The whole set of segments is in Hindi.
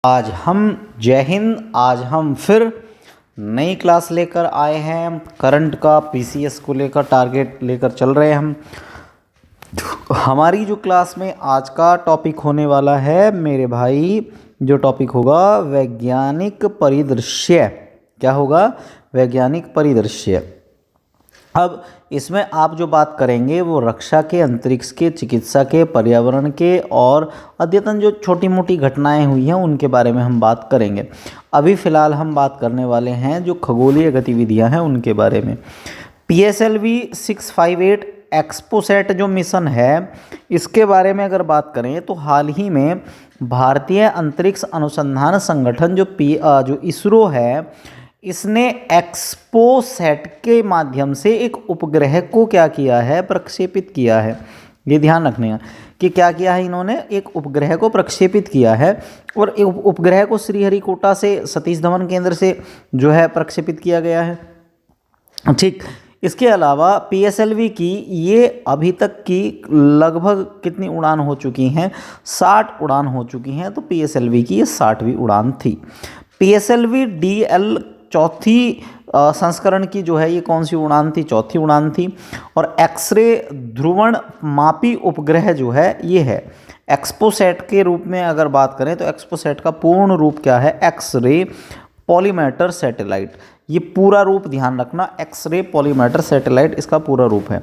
आज हम जय हिंद। आज हम फिर नई क्लास लेकर आए हैं। करंट का पीसीएस को लेकर टारगेट लेकर चल रहे हैं हम। हमारी जो क्लास में आज का टॉपिक होने वाला है मेरे भाई, जो टॉपिक होगा वैज्ञानिक परिदृश्य। क्या होगा? वैज्ञानिक परिदृश्य। अब इसमें आप जो बात करेंगे वो रक्षा के, अंतरिक्ष के, चिकित्सा के, पर्यावरण के और अद्यतन जो छोटी मोटी घटनाएं हुई हैं उनके बारे में हम बात करेंगे। अभी फ़िलहाल हम बात करने वाले हैं जो खगोलीय गतिविधियां हैं उनके बारे में। PSLV 658 एक्सपोसैट जो मिशन है, इसके बारे में अगर बात करें तो हाल ही में भारतीय अंतरिक्ष अनुसंधान संगठन जो इसरो है, इसने एक्सपोसैट के माध्यम से एक उपग्रह को क्या किया है? प्रक्षेपित किया है। ये ध्यान रखने का कि क्या किया है इन्होंने, एक उपग्रह को प्रक्षेपित किया है। और एक उपग्रह को श्रीहरिकोटा से, सतीश धवन केंद्र से जो है प्रक्षेपित किया गया है। ठीक, इसके अलावा PSLV की ये अभी तक की लगभग कितनी उड़ान हो चुकी हैं? 60 उड़ान हो चुकी हैं। तो PSLV की ये 60वीं उड़ान थी। PSLV DL चौथी संस्करण की जो है ये कौन सी उड़ान थी? चौथी उड़ान थी। और एक्सरे ध्रुवण मापी उपग्रह जो है ये है। एक्सपोसैट के रूप में अगर बात करें तो एक्सपोसैट का पूर्ण रूप क्या है? X-ray polarimeter satellite. ये पूरा रूप ध्यान रखना, एक्सरे पॉलीमेटर सैटेलाइट इसका पूरा रूप है।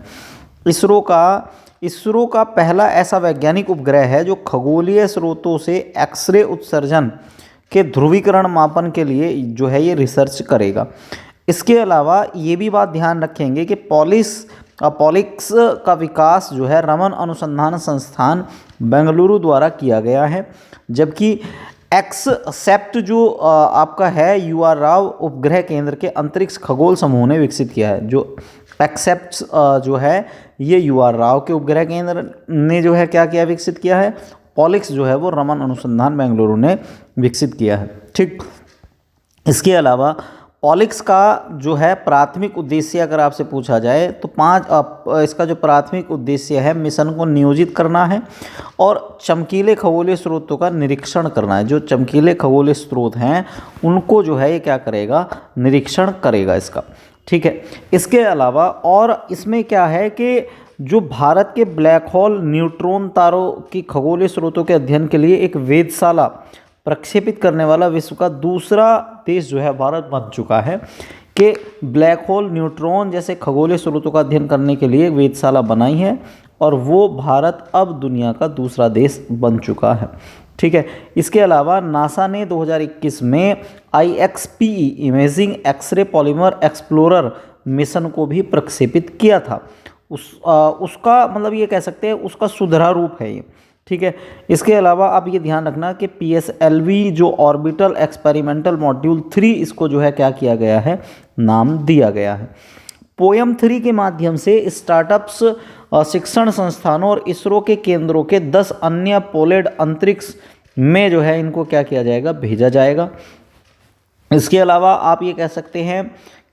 इसरो का पहला ऐसा वैज्ञानिक उपग्रह है जो खगोलीय स्रोतों से एक्सरे उत्सर्जन के ध्रुवीकरण मापन के लिए जो है ये रिसर्च करेगा। इसके अलावा ये भी बात ध्यान रखेंगे कि पॉलिक्स का विकास जो है रमन अनुसंधान संस्थान बेंगलुरु द्वारा किया गया है। जबकि एक्ससेप्ट जो आपका है UR राव उपग्रह केंद्र के अंतरिक्ष खगोल समूह ने विकसित किया है। जो एक्सेप्ट जो है ये UR राव के उपग्रह केंद्र ने जो है क्या किया? विकसित किया है। पॉलिक्स जो है वो रमन अनुसंधान बेंगलुरु ने विकसित किया है। ठीक, इसके अलावा पॉलिक्स का जो है प्राथमिक उद्देश्य अगर आपसे पूछा जाए तो इसका जो प्राथमिक उद्देश्य है मिशन को नियोजित करना है और चमकीले खगोलीय स्रोतों का निरीक्षण करना है। जो चमकीले खगोलीय स्रोत हैं उनको जो है ये क्या करेगा? निरीक्षण करेगा इसका। ठीक है, इसके अलावा और इसमें क्या है कि जो भारत के ब्लैक होल, न्यूट्रॉन तारों की खगोलीय स्रोतों के अध्ययन के लिए एक वेधशाला प्रक्षेपित करने वाला विश्व का दूसरा देश जो है भारत बन चुका है। कि ब्लैक होल, न्यूट्रॉन जैसे खगोलीय स्रोतों का अध्ययन करने के लिए एक वेधशाला बनाई है और वो भारत अब दुनिया का दूसरा देश बन चुका है। ठीक है, इसके अलावा नासा ने 2021 में IXPE imaging X-ray polymer explorer mission को भी प्रक्षेपित किया था। उसका मतलब ये कह सकते हैं उसका सुधरा रूप है ये। ठीक है, इसके अलावा आप ये ध्यान रखना कि PSLV जो ऑर्बिटल एक्सपेरिमेंटल मॉड्यूल 3 इसको जो है क्या किया गया है? नाम दिया गया है। पोयम 3 के माध्यम से स्टार्टअप्स, शिक्षण संस्थानों और इसरो के केंद्रों के 10 अन्य पोलैंड अंतरिक्ष में जो है इनको क्या किया जाएगा? भेजा जाएगा। इसके अलावा आप ये कह सकते हैं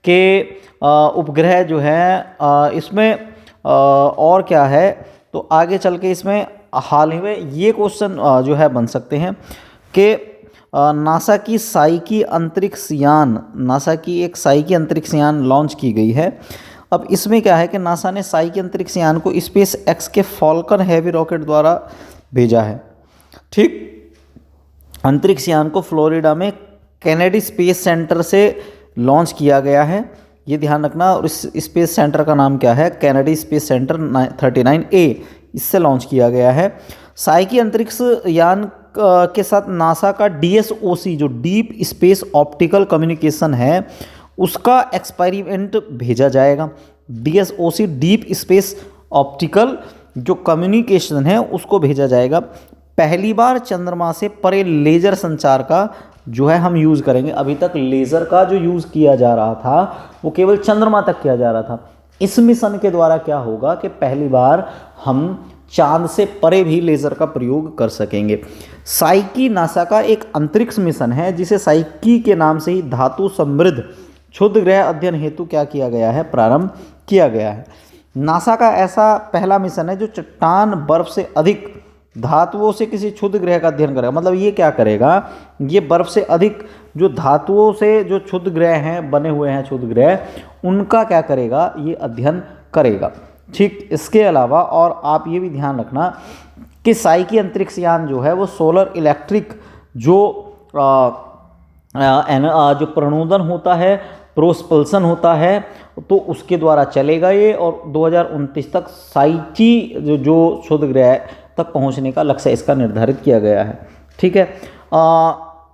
कि उपग्रह जो है इसमें और क्या है, तो आगे चल के इसमें हाल ही में ये क्वेश्चन जो है बन सकते हैं कि नासा की साइकी एक साइकी अंतरिक्ष यान लॉन्च की गई है। अब इसमें क्या है कि नासा ने साइकी अंतरिक्ष यान को SpaceX के फॉल्कन हैवी रॉकेट द्वारा भेजा है। ठीक, अंतरिक्ष यान को फ्लोरिडा में कैनेडी स्पेस सेंटर से लॉन्च किया गया है। ये ध्यान रखना। और इस स्पेस सेंटर का नाम क्या है? कैनेडी स्पेस सेंटर 39A, इससे लॉन्च किया गया है। साइकी अंतरिक्ष यान के साथ नासा का DSOC जो डीप स्पेस ऑप्टिकल कम्युनिकेशन है उसका एक्सपेरिमेंट भेजा जाएगा। DSOC डीप स्पेस ऑप्टिकल जो कम्युनिकेशन है उसको भेजा जाएगा। पहली बार चंद्रमा से परे लेजर संचार का जो है हम यूज़ करेंगे। अभी तक लेज़र का जो यूज़ किया जा रहा था वो केवल चंद्रमा तक किया जा रहा था। इस मिशन के द्वारा क्या होगा कि पहली बार हम चांद से परे भी लेज़र का प्रयोग कर सकेंगे। साइकी नासा का एक अंतरिक्ष मिशन है जिसे साइकी के नाम से ही धातु समृद्ध क्षुद्र ग्रह अध्ययन हेतु क्या किया गया है? प्रारंभ किया गया है। नासा का ऐसा पहला मिशन है जो चट्टान बर्फ से अधिक धातुओं से किसी क्षुद्र ग्रह का अध्ययन करेगा। मतलब ये क्या करेगा, ये बर्फ से अधिक जो धातुओं से जो क्षुद्र ग्रह हैं, बने हुए हैं क्षुद्र ग्रह, उनका क्या करेगा, ये अध्ययन करेगा। ठीक, इसके अलावा और आप ये भी ध्यान रखना कि साइकी अंतरिक्ष यान जो है वो सोलर इलेक्ट्रिक जो प्रणोदन होता है, प्रोस्पल्सन होता है, तो उसके द्वारा चलेगा ये, और 2029 तक साइची जो क्षुद्र ग्रह तक पहुंचने का लक्ष्य इसका निर्धारित किया गया है। ठीक है।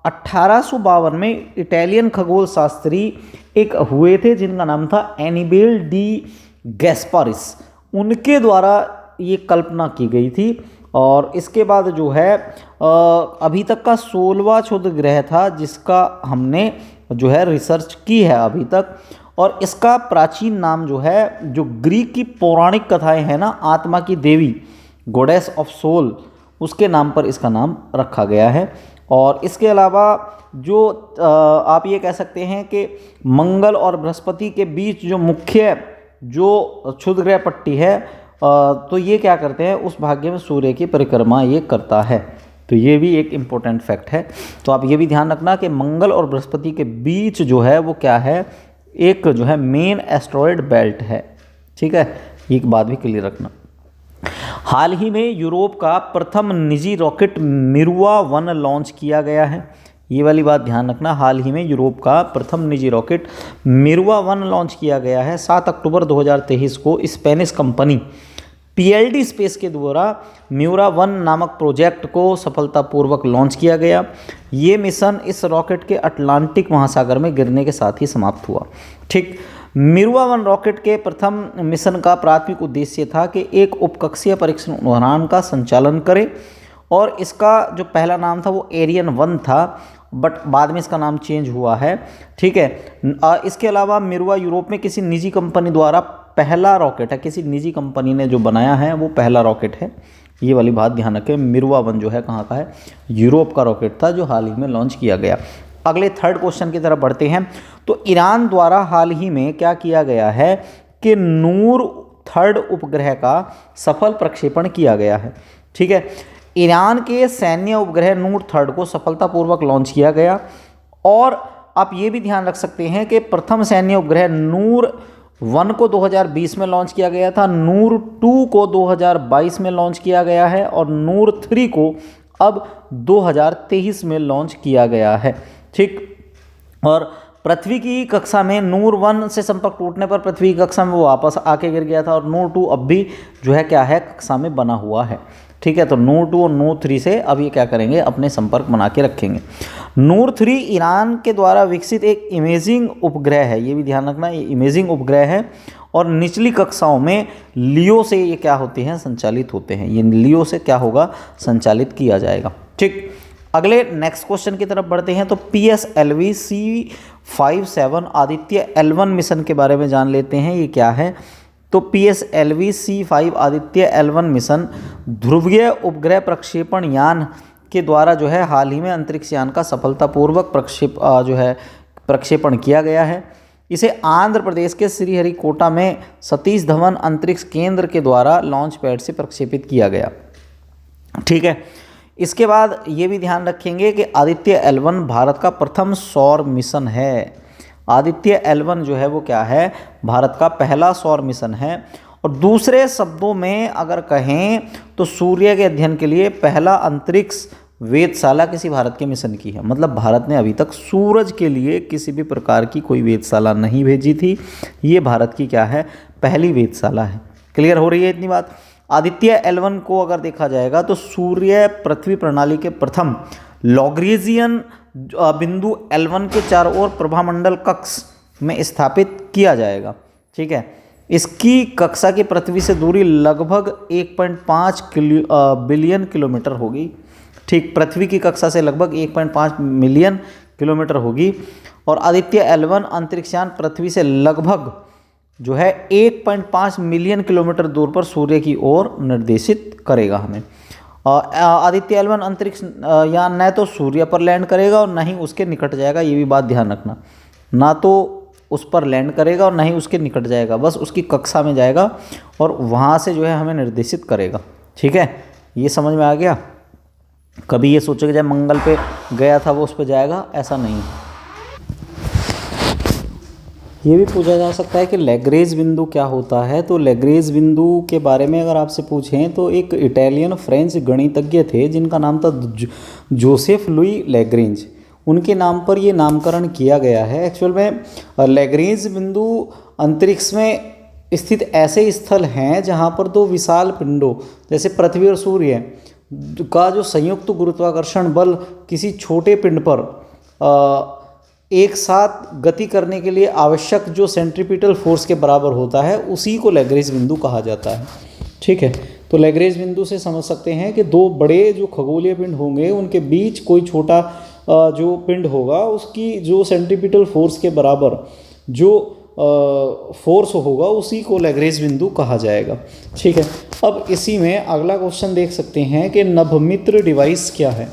1852 में इटालियन खगोल शास्त्री एक हुए थे जिनका नाम था एनिबेल डी गैस्पारिस, उनके द्वारा ये कल्पना की गई थी। और इसके बाद जो है अभी तक का 16वां क्षुद्र ग्रह था जिसका हमने जो है रिसर्च की है अभी तक। और इसका प्राचीन नाम जो है, जो ग्रीक की पौराणिक कथाएं हैं ना, आत्मा की देवी, गॉडेस ऑफ सोल, उसके नाम पर इसका नाम रखा गया है। और इसके अलावा जो आप ये कह सकते हैं कि मंगल और बृहस्पति के बीच जो मुख्य जो क्षुद्र ग्रह पट्टी है, तो ये क्या करते हैं, उस भाग्य में सूर्य की परिक्रमा ये करता है। तो ये भी एक इम्पोर्टेंट फैक्ट है। तो आप ये भी ध्यान रखना कि मंगल और बृहस्पति के बीच जो है वो क्या है, एक जो है मेन एस्ट्रॉयड बेल्ट है। ठीक है, एक बात भी क्लियर रखना। हाल ही में यूरोप का प्रथम निजी रॉकेट मिरुआ 1 लॉन्च किया गया है। ये वाली बात ध्यान रखना, हाल ही में यूरोप का प्रथम निजी रॉकेट मिरुआ 1 लॉन्च किया गया है। 7 अक्टूबर 2023 को स्पेनिश कंपनी PLD स्पेस के द्वारा म्यूरा 1 नामक प्रोजेक्ट को सफलतापूर्वक लॉन्च किया गया। ये मिशन इस रॉकेट के अटलांटिक महासागर में गिरने के साथ ही समाप्त हुआ। ठीक, मिरुआ 1 रॉकेट के प्रथम मिशन का प्राथमिक उद्देश्य था कि एक उपकक्षीय परीक्षण उड़ान का संचालन करे, और इसका जो पहला नाम था वो एरियन 1 था, बट बाद में इसका नाम चेंज हुआ है। ठीक है। इसके अलावा मिरुआ यूरोप में किसी निजी कंपनी द्वारा पहला रॉकेट है, किसी निजी कंपनी ने जो बनाया है वो पहला रॉकेट है। ये वाली बात ध्यान रखें। मिरुआ 1 जो है कहाँ का है, यूरोप का रॉकेट था जो हाल ही में लॉन्च किया गया। अगले थर्ड क्वेश्चन की तरफ बढ़ते हैं। तो ईरान द्वारा हाल ही में क्या किया गया है कि नूर 3 उपग्रह का सफल प्रक्षेपण किया गया है। ठीक है, ईरान के सैन्य उपग्रह नूर 3 को सफलतापूर्वक लॉन्च किया गया। और आप ये भी ध्यान रख सकते हैं कि प्रथम सैन्य उपग्रह नूर 1 को 2020 में लॉन्च किया गया था, नूर 2 को 2022 में लॉन्च किया गया है, और नूर 3 को अब 2023 में लॉन्च किया गया है। ठीक, और पृथ्वी की कक्षा में नूर 1 से संपर्क टूटने पर पृथ्वी की कक्षा में वो वापस आके गिर गया था, और नूर 2 अब भी जो है क्या है, कक्षा में बना हुआ है। ठीक है, तो नूर 2 और नूर 3 से अब ये क्या करेंगे, अपने संपर्क बना के रखेंगे। नूर 3 ईरान के द्वारा विकसित एक इमेजिंग उपग्रह है, ये भी ध्यान रखना, ये इमेजिंग उपग्रह है, और निचली कक्षाओं में लियो से ये क्या होते हैं, संचालित होते हैं। ये लियो से क्या होगा, संचालित किया जाएगा। ठीक, अगले नेक्स्ट क्वेश्चन की तरफ बढ़ते हैं। तो PSLV C57 Aditya L1 mission के बारे में जान लेते हैं, ये क्या है। तो PSLV C5 Aditya L1 mission ध्रुवीय उपग्रह प्रक्षेपण यान के द्वारा जो है हाल ही में अंतरिक्ष यान का सफलतापूर्वक प्रक्षेपण किया गया है। इसे आंध्र प्रदेश के श्रीहरिकोटा में सतीश धवन अंतरिक्ष केंद्र के द्वारा लॉन्च पैड से प्रक्षेपित किया गया। ठीक है, इसके बाद ये भी ध्यान रखेंगे कि आदित्य L1 भारत का प्रथम सौर मिशन है। आदित्य L1 जो है वो क्या है, भारत का पहला सौर मिशन है। और दूसरे शब्दों में अगर कहें तो सूर्य के अध्ययन के लिए पहला अंतरिक्ष वेधशाला किसी भारत के मिशन की है। मतलब भारत ने अभी तक सूरज के लिए किसी भी प्रकार की कोई वेधशाला नहीं भेजी थी। ये भारत की क्या है, पहली वेधशाला है। क्लियर हो रही है इतनी बात। आदित्य L1 को अगर देखा जाएगा तो सूर्य पृथ्वी प्रणाली के प्रथम लॉग्रेजियन बिंदु L1 के चारों ओर प्रभामंडल कक्ष में स्थापित किया जाएगा। ठीक है, इसकी कक्षा की पृथ्वी से दूरी लगभग 1.5 बिलियन किलोमीटर होगी। ठीक, पृथ्वी की कक्षा से लगभग 1.5 मिलियन किलोमीटर होगी। और आदित्य L1 अंतरिक्षयान पृथ्वी से लगभग जो है 1.5 मिलियन किलोमीटर दूर पर सूर्य की ओर निर्देशित करेगा हमें। आदित्य L1 अंतरिक्ष यान न तो सूर्य पर लैंड करेगा और न ही उसके निकट जाएगा। ये भी बात ध्यान रखना, ना तो उस पर लैंड करेगा और ना ही उसके निकट जाएगा, बस उसकी कक्षा में जाएगा और वहाँ से जो है हमें निर्देशित करेगा। ठीक है, ये समझ में आ गया। कभी ये सोचे कि जब मंगल पे गया था वो उस पर जाएगा, ऐसा नहीं है। ये भी पूछा जा सकता है कि लैग्रेंज बिंदु क्या होता है। तो लैग्रेंज बिंदु के बारे में अगर आपसे पूछें तो एक इटालियन फ्रेंच गणितज्ञ थे जिनका नाम था जोसेफ लुई लैग्रेंज। उनके नाम पर ये नामकरण किया गया है। एक्चुअल में लैग्रेंज बिंदु अंतरिक्ष में स्थित ऐसे स्थल हैं जहाँ पर दो विशाल पिंडों जैसे पृथ्वी और सूर्य का जो संयुक्त गुरुत्वाकर्षण बल किसी छोटे पिंड पर एक साथ गति करने के लिए आवश्यक जो सेंट्रीपिटल फोर्स के बराबर होता है, उसी को लैग्रेंज बिंदु कहा जाता है। ठीक है, तो लैग्रेंज बिंदु से समझ सकते हैं कि दो बड़े जो खगोलीय पिंड होंगे उनके बीच कोई छोटा जो पिंड होगा उसकी जो सेंट्रीपिटल फोर्स के बराबर जो फोर्स होगा उसी को लैग्रेंज बिंदु कहा जाएगा। ठीक है, अब इसी में अगला क्वेश्चन देख सकते हैं कि नभमित्र डिवाइस क्या है।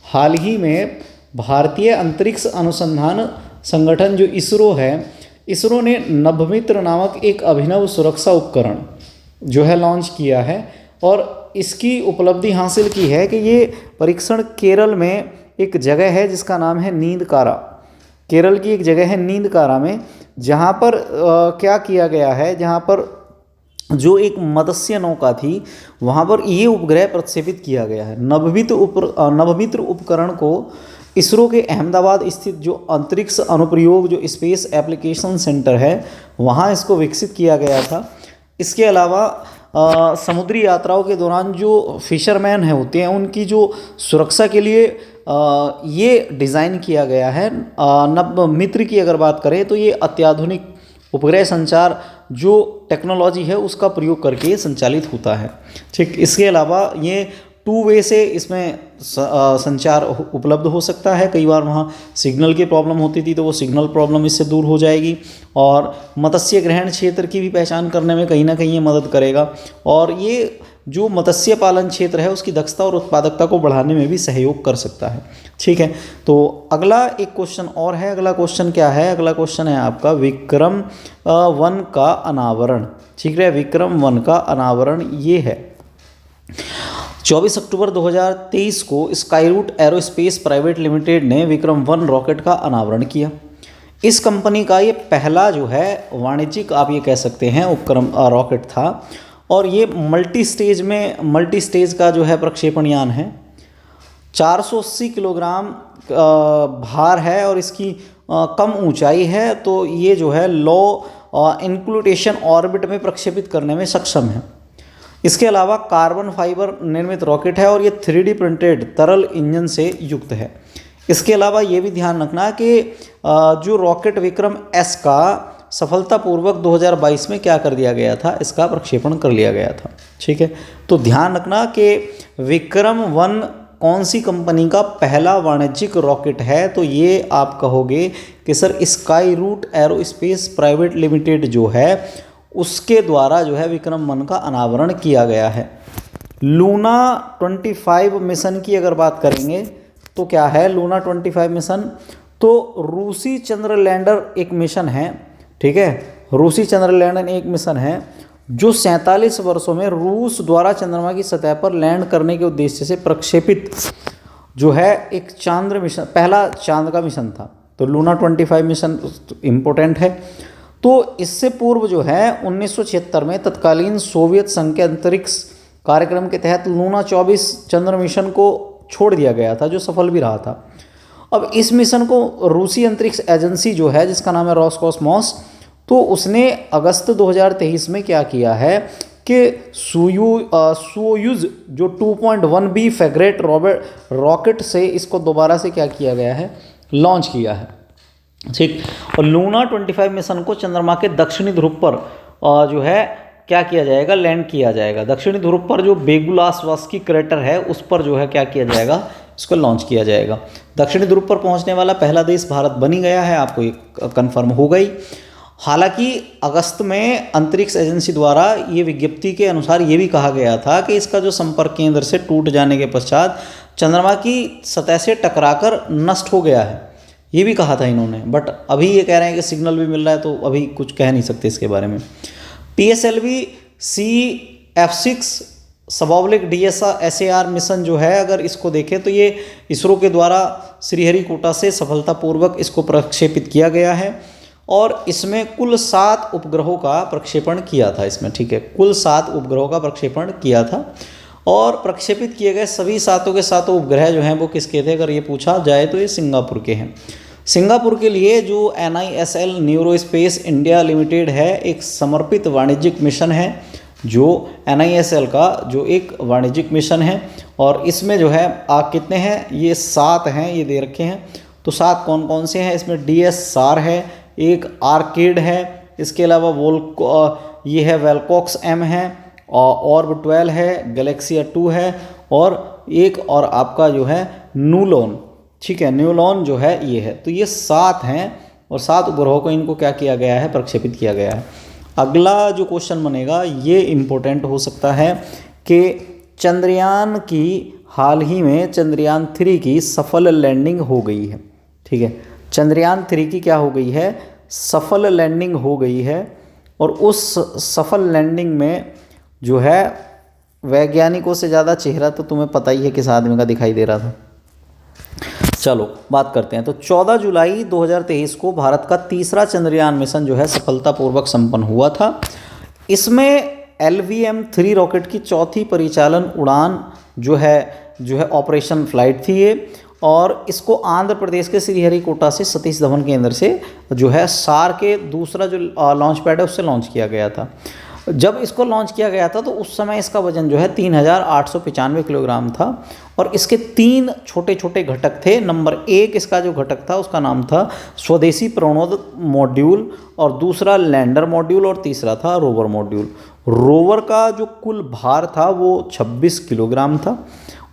हाल ही में भारतीय अंतरिक्ष अनुसंधान संगठन जो इसरो है, इसरो ने नभमित्र नामक एक अभिनव सुरक्षा उपकरण जो है लॉन्च किया है और इसकी उपलब्धि हासिल की है कि ये परीक्षण केरल में एक जगह है जिसका नाम है नींदकारा। केरल की एक जगह है नींदकारा में, जहाँ पर क्या किया गया है, जहाँ पर जो एक मत्स्य नौका थी वहाँ पर ये उपग्रह प्रक्षेपित किया गया है। नभमित्र उपकरण को इसरो के अहमदाबाद स्थित जो अंतरिक्ष अनुप्रयोग जो स्पेस एप्लीकेशन सेंटर है वहाँ इसको विकसित किया गया था। इसके अलावा समुद्री यात्राओं के दौरान जो फिशरमैन है होते हैं उनकी जो सुरक्षा के लिए ये डिज़ाइन किया गया है। नभमित्र की अगर बात करें तो ये अत्याधुनिक उपग्रह संचार जो टेक्नोलॉजी है उसका प्रयोग करके संचालित होता है। ठीक, इसके अलावा ये 2 वे से इसमें संचार उपलब्ध हो सकता है। कई बार वहाँ सिग्नल की प्रॉब्लम होती थी तो वो सिग्नल प्रॉब्लम इससे दूर हो जाएगी और मत्स्य ग्रहण क्षेत्र की भी पहचान करने में कहीं ना कहीं ये मदद करेगा और ये जो मत्स्य पालन क्षेत्र है उसकी दक्षता और उत्पादकता को बढ़ाने में भी सहयोग कर सकता है। ठीक है, तो अगला एक क्वेश्चन और है। अगला क्वेश्चन क्या है? अगला क्वेश्चन है आपका विक्रम 1 का अनावरण। ठीक है, विक्रम 1 का अनावरण ये है 24 अक्टूबर 2023 को स्काईरूट एरोस्पेस प्राइवेट लिमिटेड ने विक्रम 1 रॉकेट का अनावरण किया। इस कंपनी का ये पहला जो है वाणिज्यिक आप ये कह सकते हैं उपक्रम रॉकेट था और ये मल्टी स्टेज का जो है प्रक्षेपण यान है। 480 किलोग्राम भार है और इसकी कम ऊंचाई है, तो ये जो है लो इंक्लूटेशन ऑर्बिट में प्रक्षेपित करने में सक्षम है। इसके अलावा कार्बन फाइबर निर्मित रॉकेट है और ये 3D प्रिंटेड तरल इंजन से युक्त है। इसके अलावा ये भी ध्यान रखना कि जो रॉकेट विक्रम एस का सफलतापूर्वक 2022 में क्या कर दिया गया था, इसका प्रक्षेपण कर लिया गया था। ठीक है, तो ध्यान रखना कि विक्रम 1 कौन सी कंपनी का पहला वाणिज्यिक रॉकेट है, तो ये आप कहोगे कि sir Skyroot aerospace private limited जो है उसके द्वारा जो है विक्रम 1 का अनावरण किया गया है। लूना 25 मिशन की अगर बात करेंगे तो क्या है लूना 25 मिशन? तो रूसी चंद्र लैंडर एक मिशन है। ठीक है, रूसी चंद्र लैंडर एक मिशन है जो 47 वर्षों में रूस द्वारा चंद्रमा की सतह पर लैंड करने के उद्देश्य से प्रक्षेपित जो है एक चांद्र मिशन, पहला चांद का मिशन था। तो लूना 25 मिशन इम्पोर्टेंट है। तो इससे पूर्व जो है 1976 में तत्कालीन सोवियत संघ के अंतरिक्ष कार्यक्रम के तहत लूना 24 चंद्र मिशन को छोड़ दिया गया था, जो सफल भी रहा था। अब इस मिशन को रूसी अंतरिक्ष एजेंसी जो है जिसका नाम है रोसकॉसमॉस, तो उसने अगस्त 2023 में क्या किया है कि सोयूज जो 2.1B फैग्रेट रॉकेट से इसको दोबारा से क्या किया गया है, लॉन्च किया है। ठीक, और लूना 25 मिशन को चंद्रमा के दक्षिणी ध्रुव पर जो है क्या किया जाएगा, लैंड किया जाएगा। दक्षिणी ध्रुव पर जो बेगुलासवास्की क्रेटर है उस पर जो है क्या किया जाएगा, इसको लॉन्च किया जाएगा। दक्षिणी ध्रुव पर पहुंचने वाला पहला देश भारत बन ही गया है, आपको ये कन्फर्म हो गई। हालांकि अगस्त में अंतरिक्ष एजेंसी द्वारा ये विज्ञप्ति के अनुसार ये भी कहा गया था कि इसका जो संपर्क केंद्र से टूट जाने के पश्चात चंद्रमा की सतह से टकराकर नष्ट हो गया है, ये भी कहा था इन्होंने। बट अभी ये कह रहे हैं कि सिग्नल भी मिल रहा है, तो अभी कुछ कह नहीं सकते इसके बारे में। PSLV CF6 सबऑर्बिट DSAR मिशन जो है, अगर इसको देखें तो ये इसरो के द्वारा श्रीहरिकोटा से सफलतापूर्वक इसको प्रक्षेपित किया गया है और इसमें कुल 7 उपग्रहों का प्रक्षेपण किया था इसमें, ठीक है, कुल 7 उपग्रहों का प्रक्षेपण किया था और प्रक्षेपित किए गए सभी 7 के 7 उपग्रह जो हैं वो किसके थे, अगर ये पूछा जाए तो ये सिंगापुर के हैं। सिंगापुर के लिए जो NISL न्यूरोस्पेस इंडिया लिमिटेड है, एक समर्पित वाणिज्यिक मिशन है, जो NISL का जो एक वाणिज्यिक मिशन है और इसमें जो है कितने हैं, ये 7 हैं, ये दे रखे हैं। तो 7 कौन कौन से हैं, इसमें DSAR है, एक आर्किड है, इसके अलावा ये है वेलकॉक्स M है, ऑर्ब 12 है, गैलेक्सिया 2 है और एक और आपका जो है न्यूलॉन, ठीक है, न्यूलॉन जो है ये है। तो ये 7 हैं और 7 उपग्रहों को इनको क्या किया गया है, प्रक्षेपित किया गया है। अगला जो क्वेश्चन बनेगा ये इम्पोर्टेंट हो सकता है कि चंद्रयान की हाल ही में चंद्रयान 3 की सफल लैंडिंग हो गई है, ठीक है, चंद्रयान 3 की क्या हो गई है, सफल लैंडिंग हो गई है और उस सफल लैंडिंग में जो है वैज्ञानिकों से ज़्यादा चेहरा तो तुम्हें पता ही है किस आदमी का दिखाई दे रहा था। चलो बात करते हैं। तो 14 जुलाई 2023 को भारत का तीसरा चंद्रयान मिशन जो है सफलतापूर्वक संपन्न हुआ था। इसमें LVM-3 रॉकेट की चौथी परिचालन उड़ान जो है ऑपरेशन फ्लाइट थी ये, और इसको आंध्र प्रदेश के श्रीहरिकोटा से सतीश धवन केंद्र से जो है सार के दूसरा जो लॉन्च पैड है उससे लॉन्च किया गया था। जब इसको लॉन्च किया गया था तो उस समय इसका वजन जो है 3895 किलोग्राम था और इसके 3 छोटे छोटे घटक थे। नंबर 1 इसका जो घटक था उसका नाम था स्वदेशी प्रणोदक मॉड्यूल, और दूसरा लैंडर मॉड्यूल, और तीसरा था रोवर मॉड्यूल। रोवर का जो कुल भार था वो 26 किलोग्राम था।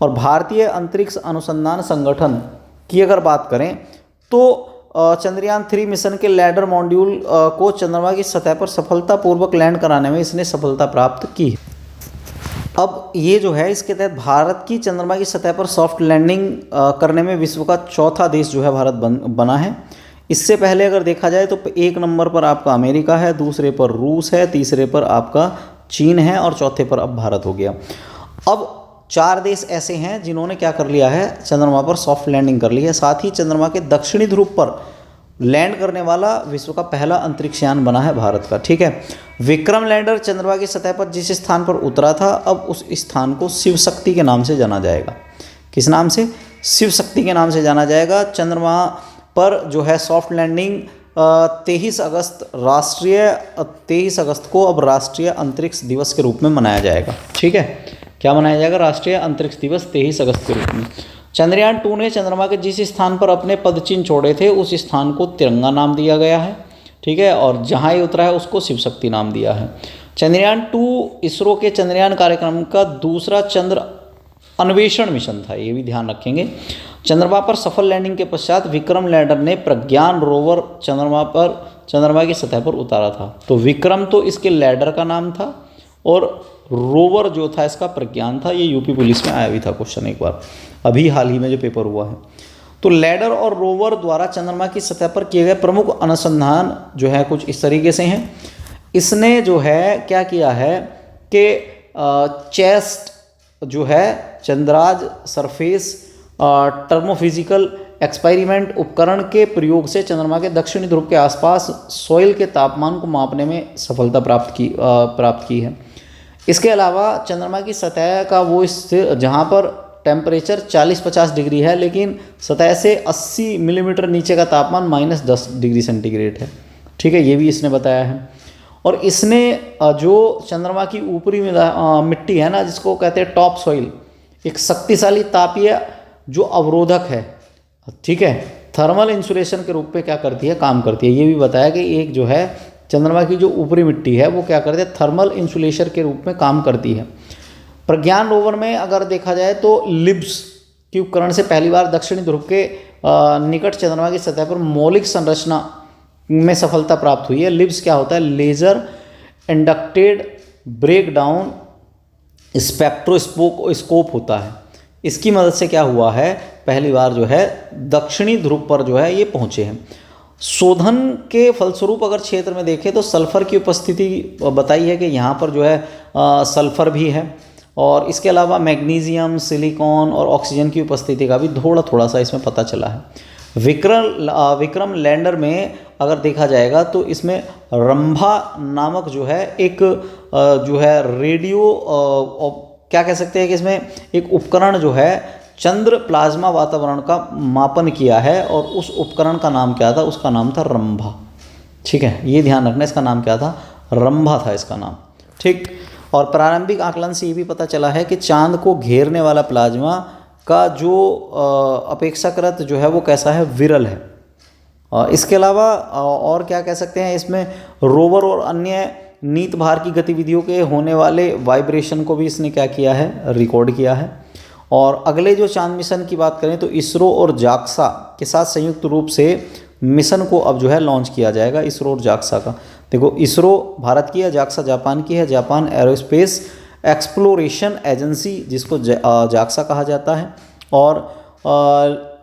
और भारतीय अंतरिक्ष अनुसंधान संगठन की अगर बात करें तो चंद्रयान 3 मिशन के लैंडर मॉड्यूल को चंद्रमा की सतह पर सफलतापूर्वक लैंड कराने में इसने सफलता प्राप्त की। अब ये जो है इसके तहत भारत की चंद्रमा की सतह पर सॉफ्ट लैंडिंग करने में विश्व का चौथा देश जो है भारत बना है। इससे पहले अगर देखा जाए तो 1 नंबर पर आपका अमेरिका है, दूसरे पर रूस है, तीसरे पर आपका चीन है और चौथे पर अब भारत हो गया। अब 4 देश ऐसे हैं जिन्होंने क्या कर लिया है, चंद्रमा पर सॉफ्ट लैंडिंग कर ली है। साथ ही चंद्रमा के दक्षिणी ध्रुव पर लैंड करने वाला विश्व का पहला अंतरिक्ष यान बना है भारत का, ठीक है। विक्रम लैंडर चंद्रमा की सतह पर जिस स्थान पर उतरा था, अब उस स्थान को शिव शक्ति के नाम से जाना जाएगा। किस नाम से? शिव शक्ति के नाम से जाना जाएगा। चंद्रमा पर जो है सॉफ्ट लैंडिंग 23 अगस्त को अब राष्ट्रीय अंतरिक्ष दिवस के रूप में मनाया जाएगा, ठीक है। क्या मनाया जाएगा? राष्ट्रीय अंतरिक्ष दिवस 23 अगस्त के रूप में। चंद्रयान 2 ने चंद्रमा के जिस स्थान पर अपने पदचिन्ह छोड़े थे उस स्थान को तिरंगा नाम दिया गया है, ठीक है, और जहाँ ये उतरा है उसको शिव शक्ति नाम दिया है। चंद्रयान 2 इसरो के चंद्रयान कार्यक्रम का दूसरा चंद्र अन्वेषण मिशन था, ये भी ध्यान रखेंगे। चंद्रमा पर सफल लैंडिंग के पश्चात विक्रम लैंडर ने प्रज्ञान रोवर चंद्रमा की सतह पर उतारा था। तो विक्रम तो इसके लैंडर का नाम था और रोवर जो था इसका प्रज्ञान था। ये यूपी पुलिस में आया भी था क्वेश्चन एक बार, अभी हाल ही में जो पेपर हुआ है। तो लैंडर और रोवर द्वारा चंद्रमा की सतह पर किए गए प्रमुख अनुसंधान जो है कुछ इस तरीके से हैं। इसने जो है क्या किया है कि चेस्ट जो है चंद्राज सरफेस टर्मोफिजिकल एक्सपेरिमेंट उपकरण के प्रयोग से चंद्रमा के दक्षिणी ध्रुव के आसपास सॉइल के तापमान को मापने में सफलता प्राप्त की है। इसके अलावा चंद्रमा की सतह का वो जहाँ पर टेम्परेचर 40-50 डिग्री है, लेकिन सतह से 80 मिलीमीटर नीचे का तापमान -10 डिग्री सेंटीग्रेड है, ठीक है, ये भी इसने बताया है। और इसने जो चंद्रमा की ऊपरी मिट्टी है ना, जिसको कहते हैं टॉप सॉइल, एक शक्तिशाली तापीय जो अवरोधक है, ठीक है, थर्मल इंसुलेशन के रूप में क्या करती है, काम करती है। ये भी बताया कि एक जो है चंद्रमा की जो ऊपरी मिट्टी है वो क्या करती है, थर्मल इंसुलेशन के रूप में काम करती है। प्रज्ञान रोवर में अगर देखा जाए तो लिब्स के उपकरण से पहली बार दक्षिणी ध्रुव के निकट चंद्रमा की सतह पर मौलिक संरचना में सफलता प्राप्त हुई है। लिब्स क्या होता है? लेजर इंडक्टेड ब्रेकडाउन स्पेक्ट्रोस्कोप होता है। इसकी मदद से क्या हुआ है, पहली बार जो है दक्षिणी ध्रुव पर जो है ये पहुँचे हैं। शोधन के फलस्वरूप अगर क्षेत्र में देखें तो सल्फर की उपस्थिति बताई है कि यहाँ पर जो है सल्फर भी है। और इसके अलावा मैग्नीशियम, सिलिकॉन और ऑक्सीजन की उपस्थिति का भी थोड़ा थोड़ा सा इसमें पता चला है। विक्रम लैंडर में अगर देखा जाएगा तो इसमें रंभा नामक जो है एक जो है रेडियो क्या कह सकते हैं कि इसमें एक उपकरण जो है चंद्र प्लाज्मा वातावरण का मापन किया है, और उस उपकरण का नाम क्या था? उसका नाम था रंभा। ठीक है, ये ध्यान रखना, इसका नाम क्या था? रंभा था इसका नाम। ठीक, और प्रारंभिक आकलन से ये भी पता चला है कि चांद को घेरने वाला प्लाज्मा का जो अपेक्षाकृत जो है वो कैसा है? विरल है। इसके अलावा और क्या कह सकते हैं, इसमें रोवर और अन्य नीत भार की गतिविधियों के होने वाले वाइब्रेशन को भी इसने क्या किया है? रिकॉर्ड किया है। और अगले जो चांद मिशन की बात करें तो इसरो और जाक्सा के साथ संयुक्त रूप से मिशन को अब जो है लॉन्च किया जाएगा, इसरो और जाक्सा का। देखो, इसरो भारत की है, जाक्सा जापान की है, जापान एरोस्पेस एक्सप्लोरेशन एजेंसी जिसको जाक्सा कहा जाता है, और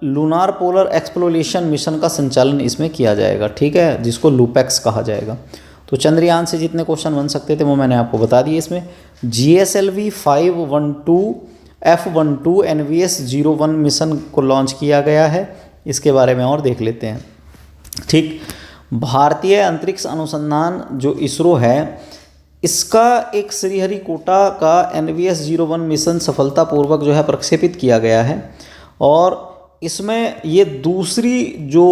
लूनार पोलर एक्सप्लोरेशन मिशन का संचालन इसमें किया जाएगा। ठीक है, जिसको लूपेक्स कहा जाएगा। तो चंद्रयान से जितने क्वेश्चन बन सकते थे वो मैंने आपको बता दिए। इसमें GSLV 512 F12 NVS-01 मिशन को लॉन्च किया गया है, इसके बारे में और देख लेते हैं। ठीक, भारतीय अंतरिक्ष अनुसंधान जो इसरो है, इसका एक श्रीहरिकोटा का NVS-01 मिशन सफलतापूर्वक जो है प्रक्षेपित किया गया है, और इसमें ये दूसरी जो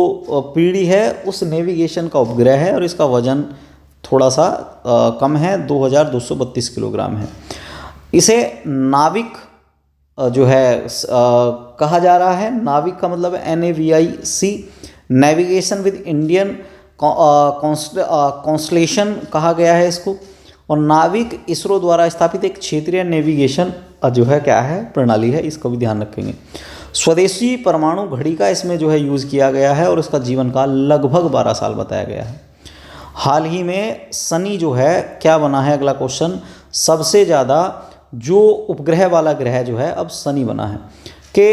पीढ़ी है उस नेविगेशन का उपग्रह है, और इसका वजन थोड़ा सा कम है, 2232 किलोग्राम है। इसे नाविक जो है कहा जा रहा है। नाविक का मतलब है NAVIC, navigation with Indian constellation कहा गया है इसको। और नाविक इसरो द्वारा स्थापित एक क्षेत्रीय नेविगेशन जो है क्या है? प्रणाली है, इसको भी ध्यान रखेंगे। स्वदेशी परमाणु घड़ी का इसमें जो है यूज़ किया गया है, और इसका जीवन काल लगभग 12 साल बताया गया है। हाल ही में शनि जो है क्या बना है? अगला क्वेश्चन, सबसे ज़्यादा जो उपग्रह वाला ग्रह जो है अब शनि बना है। कि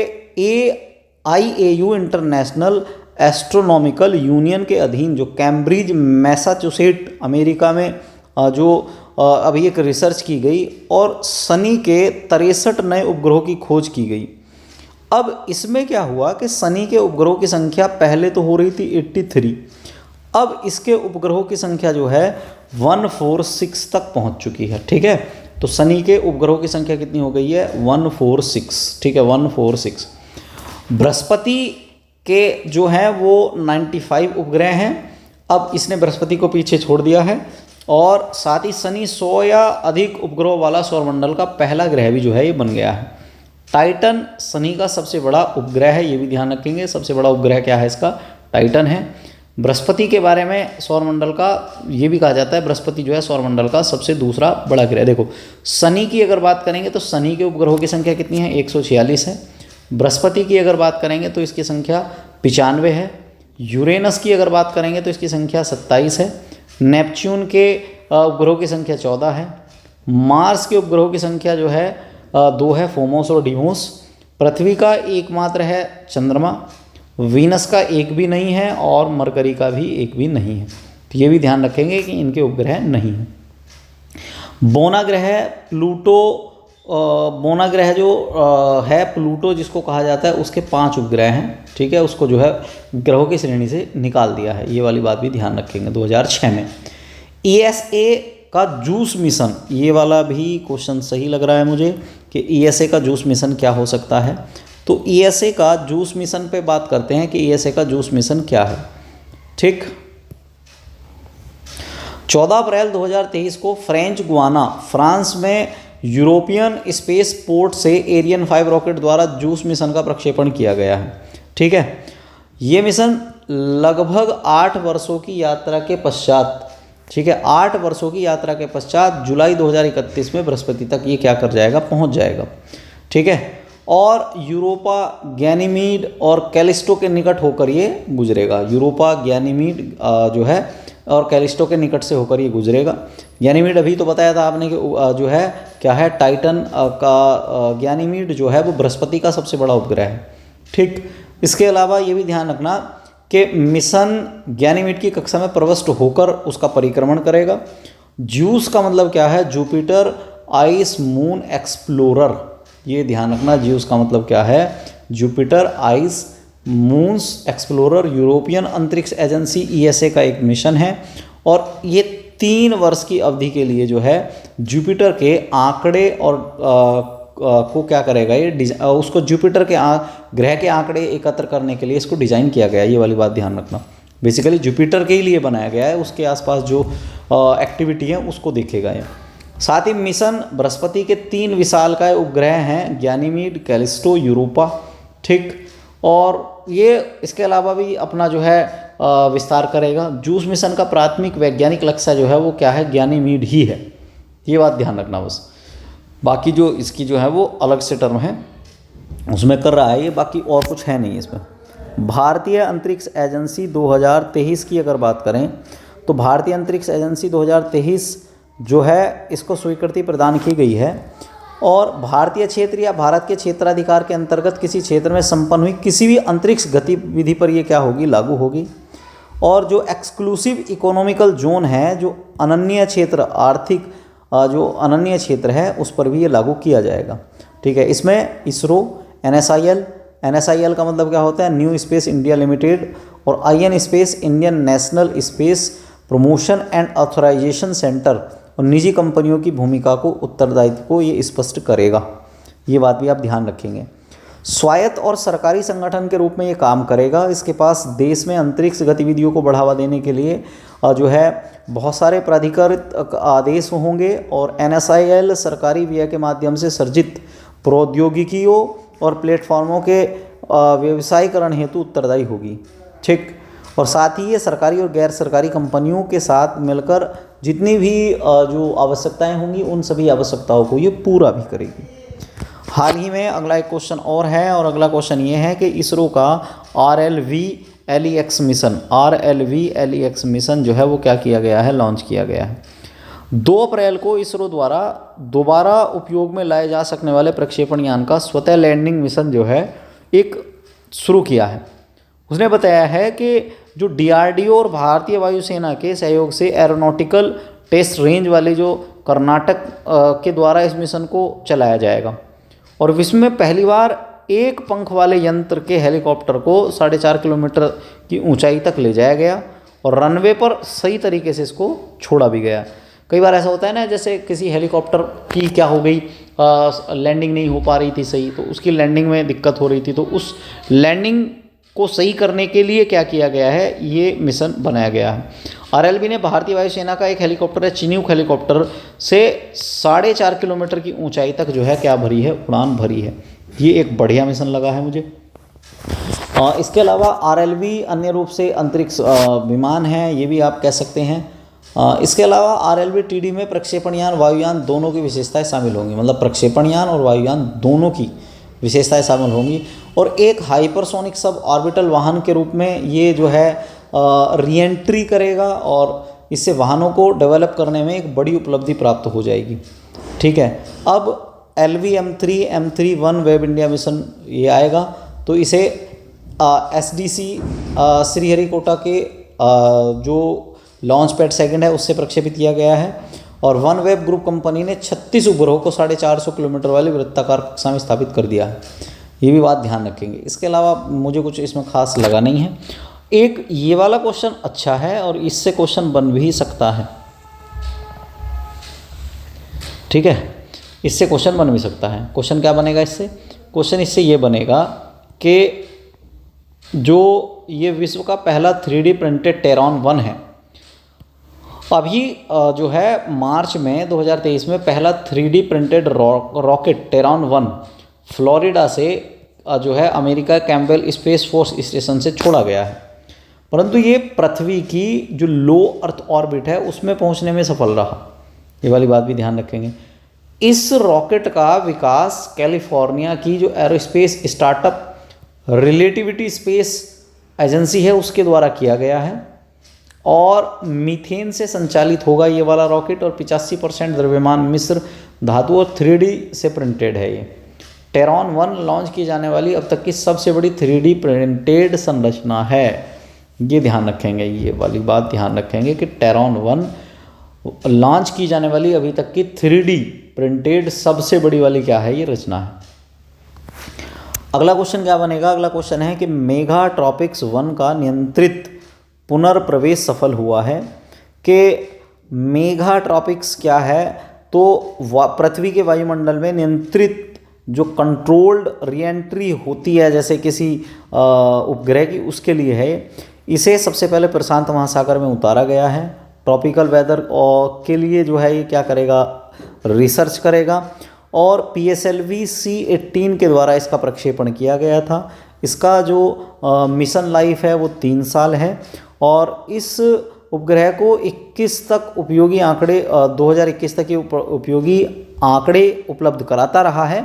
IAU इंटरनेशनल एस्ट्रोनॉमिकल यूनियन के अधीन जो कैम्ब्रिज मैसाचुसेट अमेरिका में जो अभी एक रिसर्च की गई, और शनि के 63 नए उपग्रहों की खोज की गई। अब इसमें क्या हुआ कि शनि के उपग्रहों की संख्या पहले तो हो रही थी 83, अब इसके उपग्रहों की संख्या जो है 146 तक पहुंच चुकी है। ठीक है, तो शनि के उपग्रहों की संख्या कितनी हो गई है? 146। ठीक है, 146। बृहस्पति के जो हैं वो 95 उपग्रह हैं, अब इसने बृहस्पति को पीछे छोड़ दिया है, और साथ ही शनि 100 या अधिक उपग्रहों वाला सौरमंडल का पहला ग्रह भी जो है ये बन गया है। टाइटन शनि का सबसे बड़ा उपग्रह है, ये भी ध्यान रखेंगे। सबसे बड़ा उपग्रह क्या है इसका? टाइटन है। बृहस्पति के बारे में सौरमंडल का ये भी कहा जाता है, बृहस्पति जो है सौरमंडल का सबसे दूसरा बड़ा ग्रह। देखो, शनि की अगर बात करेंगे तो शनि के उपग्रहों की संख्या कितनी है? 146 है। बृहस्पति की अगर बात करेंगे तो इसकी संख्या 95 है। यूरेनस की अगर बात करेंगे तो इसकी संख्या 27 है। नेपच्यून के उपग्रहों की संख्या 14 है। मार्स के उपग्रहों की संख्या जो है 2 है, फोमोस और डिमोस। पृथ्वी का एकमात्र है चंद्रमा। वीनस का एक भी नहीं है, और मरकरी का भी एक भी नहीं है। तो ये भी ध्यान रखेंगे कि इनके उपग्रह नहीं हैं। बोना ग्रह प्लूटो, बोना ग्रह जो है प्लूटो जिसको कहा जाता है, उसके 5 उपग्रह हैं। ठीक है, उसको जो है ग्रहों की श्रेणी से निकाल दिया है, ये वाली बात भी ध्यान रखेंगे 2006 में। ESA का जूस मिशन, ये वाला भी क्वेश्चन सही लग रहा है मुझे कि ESA का जूस मिशन क्या हो सकता है। तो ESA का जूस मिशन पे बात करते हैं कि ESA का जूस मिशन क्या है। ठीक, 14 अप्रैल 2023 को फ्रेंच गुआना फ्रांस में यूरोपियन स्पेस पोर्ट से एरियन 5 रॉकेट द्वारा जूस मिशन का प्रक्षेपण किया गया है। ठीक है, ये मिशन लगभग 8 वर्षों की यात्रा के पश्चात, ठीक है, 8 वर्षों की यात्रा के पश्चात जुलाई 2031 में बृहस्पति तक ये क्या कर जाएगा? पहुंच जाएगा। ठीक है, और यूरोपा, गैनीमीड और कैलिस्टो के निकट होकर ये गुजरेगा। यूरोपा, गैनीमीड जो है और कैलिस्टो के निकट से होकर ये गुजरेगा। गैनीमीड अभी तो बताया था आपने कि जो है क्या है? टाइटन का गैनीमीड जो है वो बृहस्पति का सबसे बड़ा उपग्रह है। ठीक, इसके अलावा ये भी ध्यान रखना कि मिशन गैनीमीड की कक्षा में प्रविष्ट होकर उसका परिक्रमण करेगा। ज्यूस का मतलब क्या है? जुपिटर आइस मून एक्सप्लोरर, ये ध्यान रखना, ज्यूस का मतलब क्या है, Jupiter ice moons explorer European अंतरिक्ष एजेंसी ईएसए का एक मिशन है। और ये 3 वर्ष की अवधि के लिए जो है जुपिटर के आंकड़े और को क्या करेगा, ये उसको जुपिटर के ग्रह के आंकड़े एकत्र करने के लिए इसको डिज़ाइन किया गया है। ये वाली बात ध्यान रखना, बेसिकली जुपिटर के ही लिए बनाया गया है, उसके आसपास जो एक्टिविटी है उसको देखेगा ये। साथ ही मिशन बृहस्पति के 3 विशालकाय उपग्रह हैं, गैनीमीड, कैलिस्टो, यूरोपा, ठीक। और ये इसके अलावा भी अपना जो है विस्तार करेगा। जूस मिशन का प्राथमिक वैज्ञानिक लक्ष्य जो है वो क्या है, गैनीमीड ही है, ये बात ध्यान रखना बस। बाकी जो इसकी जो है वो अलग से टर्म है, उसमें कर रहा है ये, बाकी और कुछ है नहीं इसमें। भारतीय अंतरिक्ष एजेंसी 2023 की अगर बात करें तो भारतीय अंतरिक्ष एजेंसी 2023 जो है इसको स्वीकृति प्रदान की गई है और भारतीय क्षेत्र या भारत के क्षेत्राधिकार के अंतर्गत किसी क्षेत्र में संपन्न हुई किसी भी अंतरिक्ष गतिविधि पर ये क्या होगी, लागू होगी। और जो एक्सक्लूसिव इकोनॉमिकल जोन है, जो अनन्य क्षेत्र, आर्थिक जो अनन्य क्षेत्र है, उस पर भी ये लागू किया जाएगा, ठीक है। इसमें इसरो, एनएसआईएल का मतलब क्या होता है, न्यू स्पेस इंडिया लिमिटेड, और IN Space, Indian National Space Promotion and Authorisation Centre, और निजी कंपनियों की भूमिका को, उत्तरदायित्व को ये स्पष्ट करेगा। ये बात भी आप ध्यान रखेंगे। स्वायत्त और सरकारी संगठन के रूप में ये काम करेगा। इसके पास देश में अंतरिक्ष गतिविधियों को बढ़ावा देने के लिए जो है बहुत सारे प्राधिकृत आदेश होंगे और एनएसआईएल सरकारी व्यय के माध्यम से सर्जित प्रौद्योगिकियों और प्लेटफॉर्मों के व्यवसायीकरण हेतु उत्तरदायी होगी, ठीक। और साथ ही ये सरकारी और गैर सरकारी कंपनियों के साथ मिलकर जितनी भी जो आवश्यकताएं होंगी उन सभी आवश्यकताओं को ये पूरा भी करेगी। हाल ही में अगला एक क्वेश्चन और है, और अगला क्वेश्चन ये है कि इसरो का RLV-LEX मिशन, RLV-LEX मिशन जो है वो क्या किया गया है, लॉन्च किया गया है। 2 अप्रैल को इसरो द्वारा दोबारा उपयोग में लाए जा सकने वाले प्रक्षेपण यान का स्वतः लैंडिंग मिशन जो है एक शुरू किया है। उसने बताया है कि जो DRDO और भारतीय वायुसेना के सहयोग से एरोनॉटिकल टेस्ट रेंज वाले जो कर्नाटक के द्वारा इस मिशन को चलाया जाएगा और विश्व में पहली बार एक पंख वाले यंत्र के हेलीकॉप्टर को 4.5 किलोमीटर की ऊंचाई तक ले जाया गया और रनवे पर सही तरीके से इसको छोड़ा भी गया। कई बार ऐसा होता है ना, जैसे किसी हेलीकॉप्टर की क्या हो गई, लैंडिंग नहीं हो पा रही थी सही, तो उसकी लैंडिंग में दिक्कत हो रही थी, तो उस लैंडिंग को सही करने के लिए क्या किया गया है, ये मिशन बनाया गया है। RLV ने भारतीय वायुसेना का एक हेलीकॉप्टर है, चिनूक हेलीकॉप्टर से 4.5 किलोमीटर की ऊंचाई तक जो है क्या भरी है, उड़ान भरी है। ये एक बढ़िया मिशन लगा है मुझे। इसके अलावा RLV अन्य रूप से अंतरिक्ष विमान है, ये भी आप कह सकते हैं। इसके अलावा RLV TD में प्रक्षेपण यान, वायुयान दोनों की विशेषताएं शामिल होंगी, मतलब प्रक्षेपण यान और वायुयान दोनों की विशेषताएं शामिल होंगी। और एक हाइपरसोनिक सब ऑर्बिटल वाहन के रूप में ये जो है रीएंट्री करेगा और इससे वाहनों को डेवलप करने में एक बड़ी उपलब्धि प्राप्त हो जाएगी, ठीक है। अब LV-M3 M3 one web India mission ये आएगा, तो इसे SDC श्रीहरिकोटा के जो लॉन्च पैड सेकंड है उससे प्रक्षेपित किया गया है और वन वेब ग्रुप कंपनी ने 36 उपग्रहों को 450 किलोमीटर वाली वृत्ताकार कक्षा में स्थापित कर दिया है। ये भी बात ध्यान रखेंगे। इसके अलावा मुझे कुछ इसमें खास लगा नहीं है। एक ये वाला क्वेश्चन अच्छा है और इससे क्वेश्चन बन भी सकता है, ठीक है, इससे क्वेश्चन बन भी सकता है। क्वेश्चन क्या बनेगा इससे? क्वेश्चन इससे ये बनेगा कि जो ये विश्व का पहला 3D प्रिंटेड टेरॉन 1 है, अभी जो है मार्च में 2023 में पहला 3D printed rocket Tayron 1 Florida से जो है America Campbell space force station से छोड़ा गया है, परंतु ये पृथ्वी की जो लो अर्थ ऑर्बिट है उसमें पहुंचने में सफल रहा। ये वाली बात भी ध्यान रखेंगे। इस रॉकेट का विकास कैलिफोर्निया की जो aerospace startup relativity space agency है उसके द्वारा किया गया है और मीथेन से संचालित होगा ये वाला रॉकेट और 85% द्रव्यमान मिश्र धातु और 3D से प्रिंटेड है। ये टेरॉन 1 लॉन्च की जाने वाली अब तक की सबसे बड़ी 3D प्रिंटेड संरचना है। ये ध्यान रखेंगे, ये वाली बात ध्यान रखेंगे कि टेरॉन 1 लॉन्च की जाने वाली अभी तक की 3D प्रिंटेड सबसे बड़ी वाली क्या है, ये रचना है। अगला क्वेश्चन क्या बनेगा, अगला क्वेश्चन है कि मेगाट्रॉपिक्स 1 का नियंत्रित पुनर्प्रवेश सफल हुआ है। कि मेगाट्रॉपिक्स क्या है, तो पृथ्वी के वायुमंडल में नियंत्रित जो कंट्रोल्ड रीएंट्री होती है जैसे किसी उपग्रह की, उसके लिए है। इसे सबसे पहले प्रशांत महासागर में उतारा गया है। ट्रॉपिकल वेदर के लिए जो है ये क्या करेगा, रिसर्च करेगा। और PSLV C-18 के द्वारा इसका प्रक्षेपण किया गया था। इसका जो मिशन लाइफ है वो 3 साल है। और इस उपग्रह को 21 तक उपयोगी आंकड़े 2021 तक ये उपयोगी आंकड़े उपलब्ध कराता रहा है।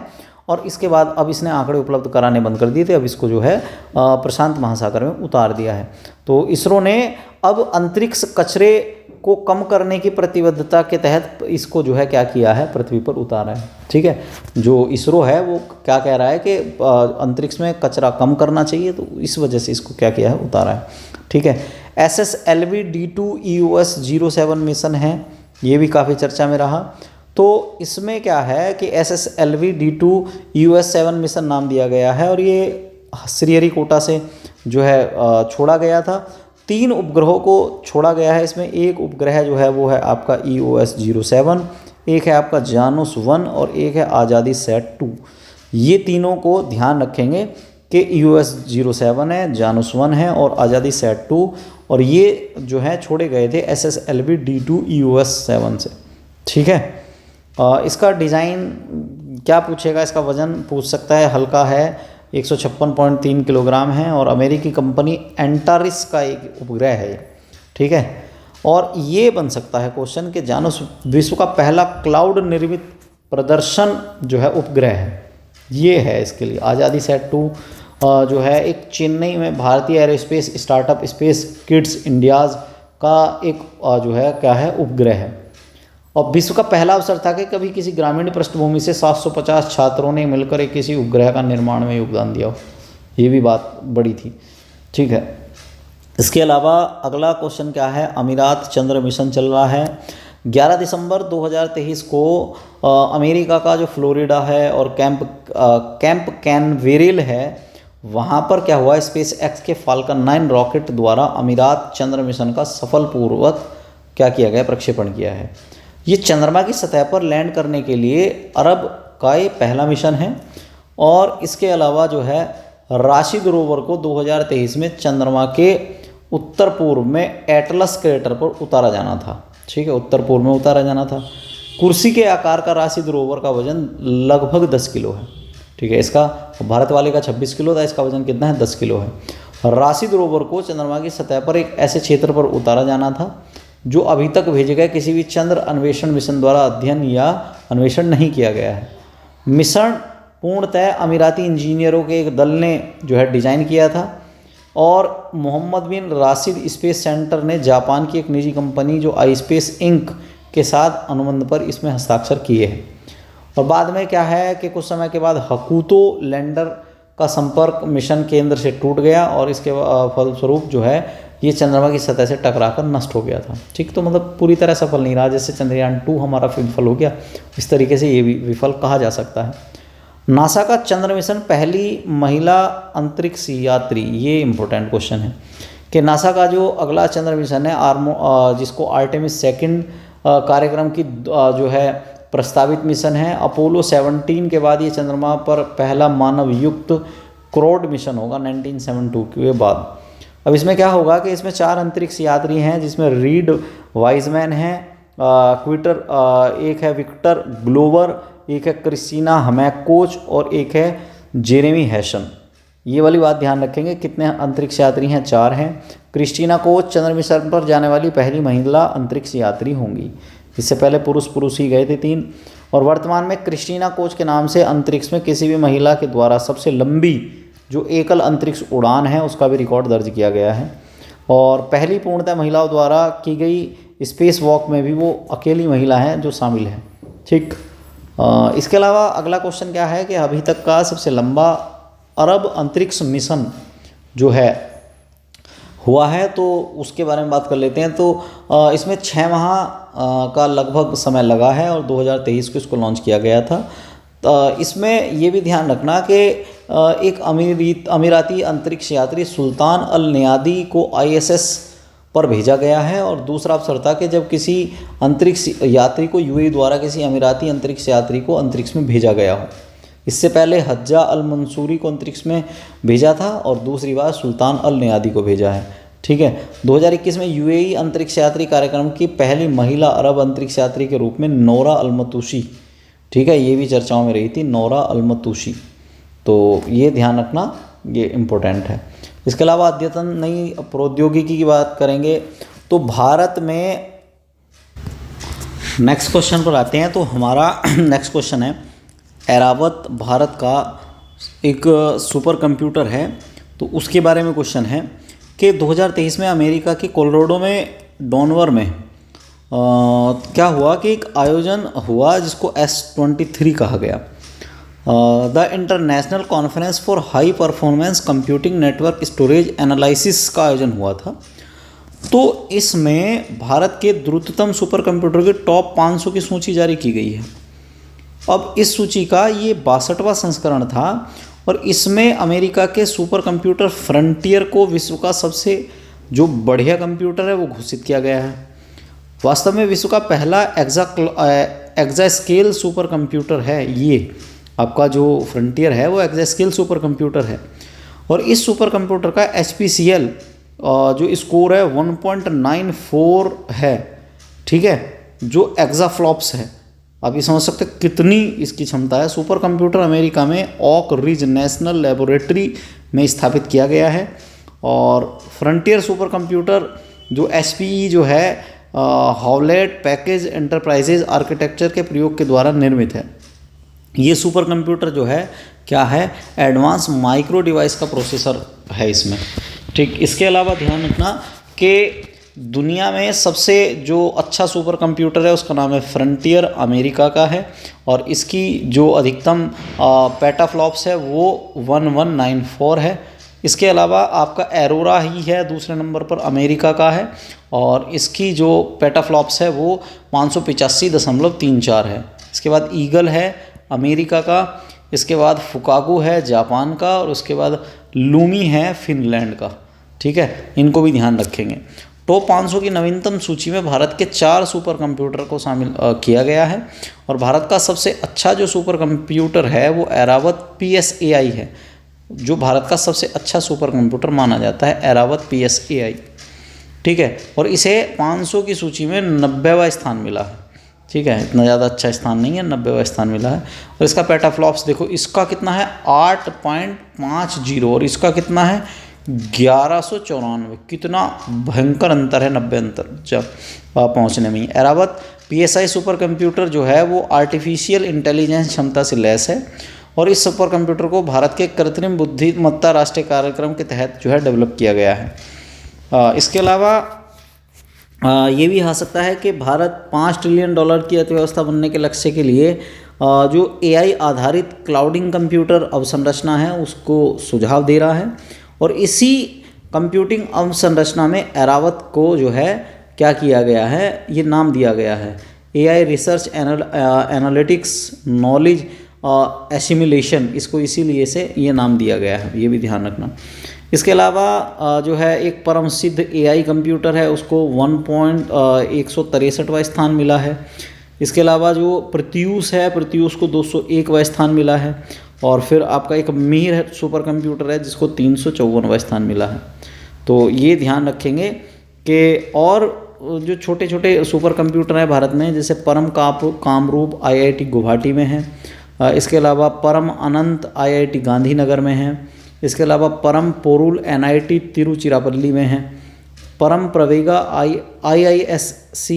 और इसके बाद अब इसने आंकड़े उपलब्ध कराने बंद कर दिए थे, अब इसको जो है प्रशांत महासागर में उतार दिया है। तो इसरो ने अब अंतरिक्ष कचरे को कम करने की प्रतिबद्धता के तहत इसको जो है क्या किया है, पृथ्वी पर उतारा है। ठीक है, जो इसरो है वो क्या कह रहा है कि अंतरिक्ष में कचरा कम करना चाहिए, तो इस वजह से इसको क्या किया है, उतारा है। ठीक है, SSLV D2 EOS 07 मिशन है, ये भी काफ़ी चर्चा में रहा। तो इसमें क्या है कि SSLV D2 EOS 7 मिशन नाम दिया गया है और ये श्रीहरिकोटा से जो है छोड़ा गया था। 3 उपग्रहों को छोड़ा गया है इसमें। एक उपग्रह जो है वो है आपका EOS 07, एक है आपका जानूस 1 और एक है आज़ादी सेट 2। ये तीनों को ध्यान रखेंगे कि EOS 07 है, जानूस 1 है और आज़ादी सेट 2, और ये जो है छोड़े गए थे SSLV D2 EOS 7 से। ठीक है, इसका डिज़ाइन क्या पूछेगा, इसका वज़न पूछ सकता है, हल्का है, 156.3 किलोग्राम है और अमेरिकी कंपनी एंटारिस का एक उपग्रह है ये। ठीक है, और ये बन सकता है क्वेश्चन कि जानूस विश्व का पहला क्लाउड निर्मित प्रदर्शन जो है उपग्रह है, ये है इसके लिए। आज़ादी सेट 2 जो है एक चेन्नई में भारतीय aerospace startup space kids India's का एक जो है क्या है, उपग्रह है। और विश्व का पहला अवसर था कि कभी किसी ग्रामीण पृष्ठभूमि से 750 छात्रों ने मिलकर एक किसी उपग्रह का निर्माण में योगदान दिया हो, ये भी बात बड़ी थी। ठीक है, इसके अलावा अगला क्वेश्चन क्या है, अमीरात चंद्र मिशन चल रहा है। 11 दिसंबर 2023 को अमेरिका का जो फ्लोरिडा है और कैंप कैनवेरल है, वहाँ पर क्या हुआ, स्पेस एक्स के फाल्कन 9 रॉकेट द्वारा अमीरात चंद्र मिशन का सफलपूर्वक क्या किया गया, प्रक्षेपण किया है। ये चंद्रमा की सतह पर लैंड करने के लिए अरब का ये पहला मिशन है। और इसके अलावा जो है राशिद रोवर को 2023 में चंद्रमा के उत्तर पूर्व में एटलस क्रेटर पर उतारा जाना था। ठीक है, उत्तर पूर्व में उतारा जाना था। कुर्सी के आकार का राशिद रोवर का वजन लगभग 10 किलो है। ठीक है, इसका भारत वाले का 26 किलो था, इसका वजन कितना है, 10 किलो है। राशिद रोवर को चंद्रमा की सतह पर एक ऐसे क्षेत्र पर उतारा जाना था जो अभी तक भेजे गए किसी भी चंद्र अन्वेषण मिशन द्वारा अध्ययन या अन्वेषण नहीं किया गया है। मिशन पूर्णतः अमीराती इंजीनियरों के एक दल ने जो है डिज़ाइन किया था और मोहम्मद बिन राशिद स्पेस सेंटर ने जापान की एक निजी कंपनी जो आईस्पेस इंक के साथ अनुबंध पर इसमें हस्ताक्षर किए हैं। और बाद में क्या है कि कुछ समय के बाद हकूतो लैंडर का संपर्क मिशन केंद्र से टूट गया और इसके फलस्वरूप जो है ये चंद्रमा की सतह से टकराकर नष्ट हो गया था। ठीक, तो मतलब पूरी तरह सफल नहीं रहा। जैसे चंद्रयान 2 हमारा विफल हो गया, इस तरीके से ये भी विफल कहा जा सकता है। नासा का चंद्र मिशन, पहली महिला अंतरिक्ष यात्री, ये इंपॉर्टेंट क्वेश्चन है कि नासा का जो अगला चंद्र मिशन है जिसको आर्टेमिस 2 कार्यक्रम की जो है प्रस्तावित मिशन है। अपोलो 17 के बाद ये चंद्रमा पर पहला मानव युक्त क्रोड मिशन होगा 1972 के बाद। अब इसमें क्या होगा कि इसमें 4 अंतरिक्ष यात्री हैं, जिसमें रीड वाइजमैन है, एक है विक्टर ग्लोवर, एक है क्रिस्टीना हमैकोच और एक है जेरेमी हैशन। ये वाली बात ध्यान रखेंगे, कितने अंतरिक्ष यात्री हैं, 4 हैं। क्रिस्टीना कोच चंद्र मिशन पर जाने वाली पहली महिला अंतरिक्ष यात्री होंगी। इससे पहले पुरुष ही गए थे 3। और वर्तमान में क्रिस्टीना कोच के नाम से अंतरिक्ष में किसी भी महिला के द्वारा सबसे लंबी जो एकल अंतरिक्ष उड़ान है उसका भी रिकॉर्ड दर्ज किया गया है। और पहली पूर्णतः महिलाओं द्वारा की गई स्पेस वॉक में भी वो अकेली महिला हैं जो शामिल हैं। ठीक, इसके अलावा अगला क्वेश्चन क्या है कि अभी तक का सबसे लंबा अरब अंतरिक्ष मिशन जो है हुआ है, तो उसके बारे में बात कर लेते हैं। तो इसमें 6 माह का लगभग समय लगा है और 2023 को इसको लॉन्च किया गया था। इसमें ये भी ध्यान रखना कि एक अमीराती अंतरिक्ष यात्री सुल्तान अल नयादी को ISS पर भेजा गया है। और दूसरा अवसर था कि जब किसी अंतरिक्ष यात्री को UAE द्वारा किसी अमीराती अंतरिक्ष यात्री को अंतरिक्ष में भेजा गया हो। इससे पहले हज्जा अल मंसूरी को अंतरिक्ष में भेजा था और दूसरी बार सुल्तान अल नयादी को भेजा है। ठीक है। 2021 में UAE अंतरिक्ष यात्री कार्यक्रम की पहली महिला अरब अंतरिक्ष यात्री के रूप में नोरा अल-मतूसी, ठीक है, ये भी चर्चाओं में रही थी, नोरा अल-मतूसी। तो ये ध्यान रखना, ये इम्पोर्टेंट है। इसके अलावा अद्यतन नई प्रौद्योगिकी की बात करेंगे तो भारत में, नेक्स्ट क्वेश्चन पर आते हैं। तो हमारा नेक्स्ट क्वेश्चन है, ऐरावत भारत का एक सुपर कंप्यूटर है। तो उसके बारे में क्वेश्चन है कि 2023 में अमेरिका के कोलोराडो में डॉनवर में क्या हुआ कि एक आयोजन हुआ जिसको S23 कहा गया। The international conference for high performance computing network storage analysis का आयोजन हुआ था। तो इसमें भारत के द्रुततम सुपर कंप्यूटर के टॉप 500 की सूची जारी की गई है। अब इस सूची का ये 62वां संस्करण था और इसमें अमेरिका के सुपर कंप्यूटर फ्रंटियर को विश्व का सबसे जो बढ़िया कंप्यूटर है वो घोषित किया गया है। वास्तव में विश्व का पहला एक्जास्केल सुपर कंप्यूटर है। ये आपका जो फ्रंटियर है वो एक्जास्केल सुपर कंप्यूटर है और इस सुपर कंप्यूटर का HPCL जो स्कोर है 1.94 है। ठीक है, जो एक्साफ्लॉप्स है। आप ये समझ सकते हैं कितनी इसकी क्षमता है। सुपर कंप्यूटर अमेरिका में ओक रिज नेशनल लेबोरेटरी में स्थापित किया गया है और फ्रंटियर सुपर कंप्यूटर जो SPE जो है हाउलेट पैकेज एंटरप्राइजेज आर्किटेक्चर के प्रयोग के द्वारा निर्मित है। ये सुपर कंप्यूटर जो है क्या है, एडवांस माइक्रो डिवाइस का प्रोसेसर है इसमें। ठीक, इसके अलावा ध्यान रखना कि दुनिया में सबसे जो अच्छा सुपर कंप्यूटर है उसका नाम है फ्रंटियर, अमेरिका का है और इसकी जो अधिकतम पेटाफ्लॉप्स है वो 1194 है। इसके अलावा आपका एरोरा ही है दूसरे नंबर पर, अमेरिका का है और इसकी जो पेटाफ्लॉप्स है वो 585.34 है। इसके बाद ईगल है अमेरिका का, इसके बाद फुकागू है जापान का और उसके बाद लूमी है फिनलैंड का। ठीक है, इनको भी ध्यान रखेंगे। टॉप 500 की नवीनतम सूची में भारत के 4 सुपर कंप्यूटर को शामिल किया गया है और भारत का सबसे अच्छा जो सुपर कंप्यूटर है वो ऐरावत PSAI है, जो भारत का सबसे अच्छा सुपर कंप्यूटर माना जाता है, ऐरावत PSAI। ठीक है, और इसे 500 की सूची में 90वां स्थान मिला है। ठीक है, इतना ज़्यादा अच्छा स्थान नहीं है, 90वां स्थान मिला है। और इसका पेटाफ्लॉप्स देखो, इसका कितना है 8.50 और इसका कितना है 1194। कितना भयंकर अंतर है, 90 अंतर जब पहुंचने में। ऐरावत PSI सुपर कंप्यूटर जो है वो आर्टिफिशियल इंटेलिजेंस क्षमता से लैस है और इस सुपर कंप्यूटर को भारत के कृत्रिम बुद्धिमत्ता राष्ट्रीय कार्यक्रम के तहत जो है डेवलप किया गया है। इसके अलावा ये भी आ सकता है कि भारत $5 ट्रिलियन की अर्थव्यवस्था बनने के लक्ष्य के लिए जो AI आधारित क्लाउडिंग कंप्यूटर अवसंरचना है उसको सुझाव दे रहा है और इसी कंप्यूटिंग अवसंरचना में ऐरावत को जो है क्या किया गया है, ये नाम दिया गया है AI research analytics knowledge assimilation, इसको इसीलिए से ये नाम दिया गया है, ये भी ध्यान रखना। इसके अलावा जो है एक परम सिद्ध AI कंप्यूटर है उसको 163वां स्थान मिला है। इसके अलावा जो प्रत्यूष है, प्रत्यूष को 201वां स्थान मिला है और फिर आपका एक मीर सुपर कंप्यूटर है जिसको 354वां स्थान मिला है। तो ये ध्यान रखेंगे कि और जो छोटे छोटे सुपर कंप्यूटर हैं भारत में, जैसे परम कामरूप IIT गुवाहाटी में है, इसके अलावा परम अनंत IIT गांधीनगर में है, इसके अलावा परम पोरुल NIT तिरुचिरापल्ली में है, परम प्रवेगा IISC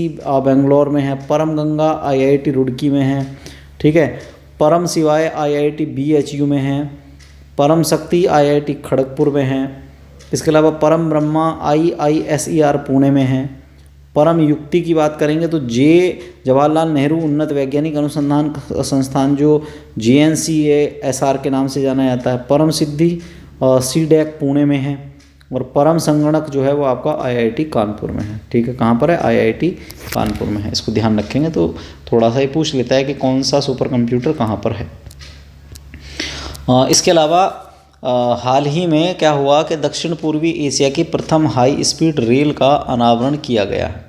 बेंगलोर में है, परम गंगा IIT रुड़की में है। ठीक है, परम शिवाय IIT BHU में है, परम शक्ति IIT खड़गपुर में है, इसके अलावा परम ब्रह्मा IISER पुणे में है। परम युक्ति की बात करेंगे तो जवाहरलाल नेहरू उन्नत वैज्ञानिक अनुसंधान संस्थान जो JNCASR के नाम से जाना जाता है। परम सिद्धि CDAC पुणे में है। और परम संगणक जो है वो आपका आईआईटी कानपुर में है। ठीक है, कहाँ पर है? आईआईटी कानपुर में है। इसको ध्यान रखेंगे तो थोड़ा सा ही पूछ लेता है कि कौन सा सुपर कंप्यूटर कहाँ पर है। इसके अलावा हाल ही में क्या हुआ कि दक्षिण पूर्वी एशिया की प्रथम हाई स्पीड रेल का अनावरण किया गया है।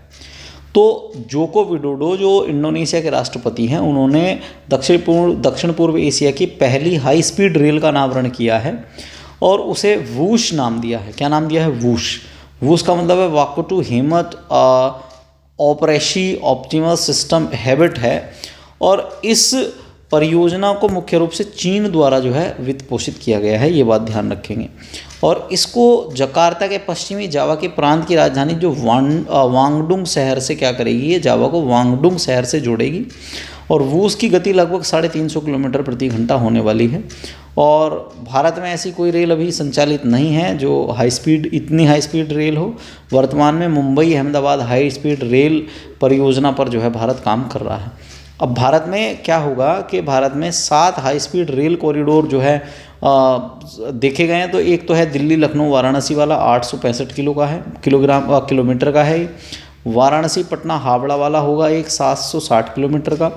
तो जोको विडोडो जो इंडोनेशिया के राष्ट्रपति हैं, उन्होंने दक्षिण पूर्व एशिया की पहली हाई स्पीड रेल का अनावरण किया है और उसे वूश नाम दिया है। क्या नाम दिया है? वूश। वूश का मतलब है वाकुटू हेमत ऑपरेशी ऑप्टिमस सिस्टम हैबिट है और इस परियोजना को मुख्य रूप से चीन द्वारा जो है वित्त पोषित किया गया है, ये बात ध्यान रखेंगे। और इसको जकार्ता के पश्चिमी जावा के प्रांत की राजधानी जो वांगडुंग शहर से क्या करेगी, ये जावा को वांगडुंग शहर से जोड़ेगी और वूस की गति लगभग 350 किलोमीटर प्रति घंटा होने वाली है। और भारत में ऐसी कोई रेल अभी संचालित नहीं है जो इतनी हाई स्पीड रेल हो। वर्तमान में Mumbai Ahmedabad high speed rail परियोजना पर जो है भारत काम कर रहा है। अब भारत में क्या होगा कि भारत में 7 हाई स्पीड रेल कॉरिडोर जो है देखे गए हैं। तो एक तो है दिल्ली लखनऊ वाराणसी वाला 865 किलोमीटर का है। वाराणसी पटना हावड़ा वाला होगा एक 760 किलोमीटर का।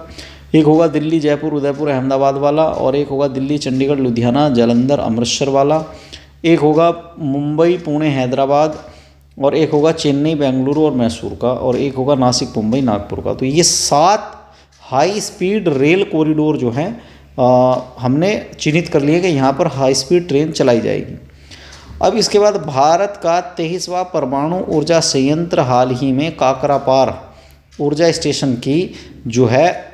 एक होगा दिल्ली जयपुर उदयपुर अहमदाबाद वाला और एक होगा दिल्ली चंडीगढ़ लुधियाना जालंधर अमृतसर वाला। एक होगा मुंबई पुणे हैदराबाद और एक होगा चेन्नई बेंगलुरु और मैसूर का और एक होगा नासिक मुंबई नागपुर का। तो ये 7 हाई स्पीड रेल कॉरिडोर जो हैं हमने चिन्हित कर लिए कि यहाँ पर हाई स्पीड ट्रेन चलाई जाएगी। अब इसके बाद भारत का 23वां परमाणु ऊर्जा संयंत्र हाल ही में काकरापार ऊर्जा स्टेशन की जो है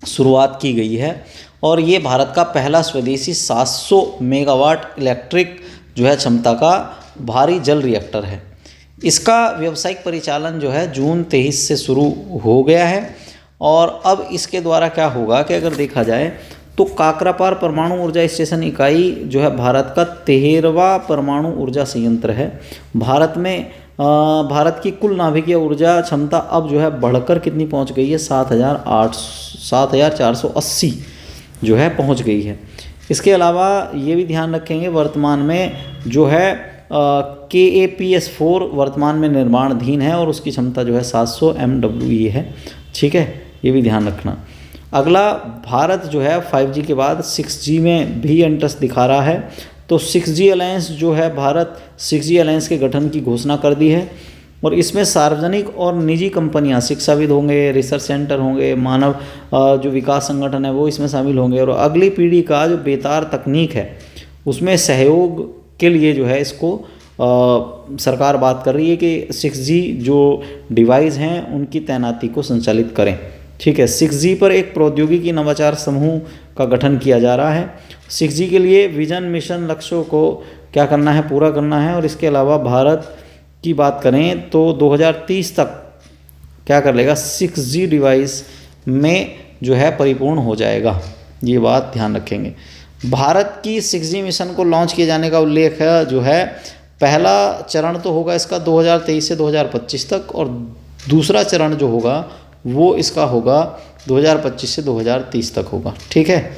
शुरुआत की गई है और ये भारत का पहला स्वदेशी 700 मेगावाट इलेक्ट्रिक जो है क्षमता का भारी जल रिएक्टर है। इसका व्यावसायिक परिचालन जो है जून 23 से शुरू हो गया है और अब इसके द्वारा क्या होगा कि अगर देखा जाए तो काकरापार परमाणु ऊर्जा स्टेशन इकाई जो है भारत का 13वां परमाणु ऊर्जा संयंत्र है। भारत की कुल नाभिकीय ऊर्जा क्षमता अब जो है बढ़कर कितनी पहुंच गई है? 7,480 जो है पहुंच गई है। इसके अलावा ये भी ध्यान रखेंगे वर्तमान में जो है KAPS-4 वर्तमान में निर्माणाधीन है और उसकी क्षमता जो है 700 MWE है। ठीक है, ये भी ध्यान रखना। अगला, भारत जो है 5G के बाद 6G में भी इंटरेस्ट दिखा रहा है। तो 6G अलायंस जो है भारत 6G अलायंस के गठन की घोषणा कर दी है और इसमें सार्वजनिक और निजी कंपनियां, शिक्षाविद होंगे, रिसर्च सेंटर होंगे, मानव जो विकास संगठन है वो इसमें शामिल होंगे और अगली पीढ़ी का जो बेतार तकनीक है उसमें सहयोग के लिए जो है इसको सरकार बात कर रही है कि 6G जो डिवाइस हैं उनकी तैनाती को संचालित करें। ठीक है, 6G पर एक प्रौद्योगिकी नवाचार समूह का गठन किया जा रहा है। 6G के लिए विजन मिशन लक्ष्यों को क्या करना है? पूरा करना है और इसके अलावा भारत की बात करें तो 2030 तक क्या कर लेगा? 6G डिवाइस में जो है परिपूर्ण हो जाएगा। ये बात ध्यान रखेंगे। भारत की 6G मिशन को लॉन्च किए जाने का उल्लेख है जो है पहला चरण तो होगा इसका 2023 से 2025 तक और दूसरा चरण जो होगा वो इसका होगा 2025 से 2030 तक होगा। ठीक है,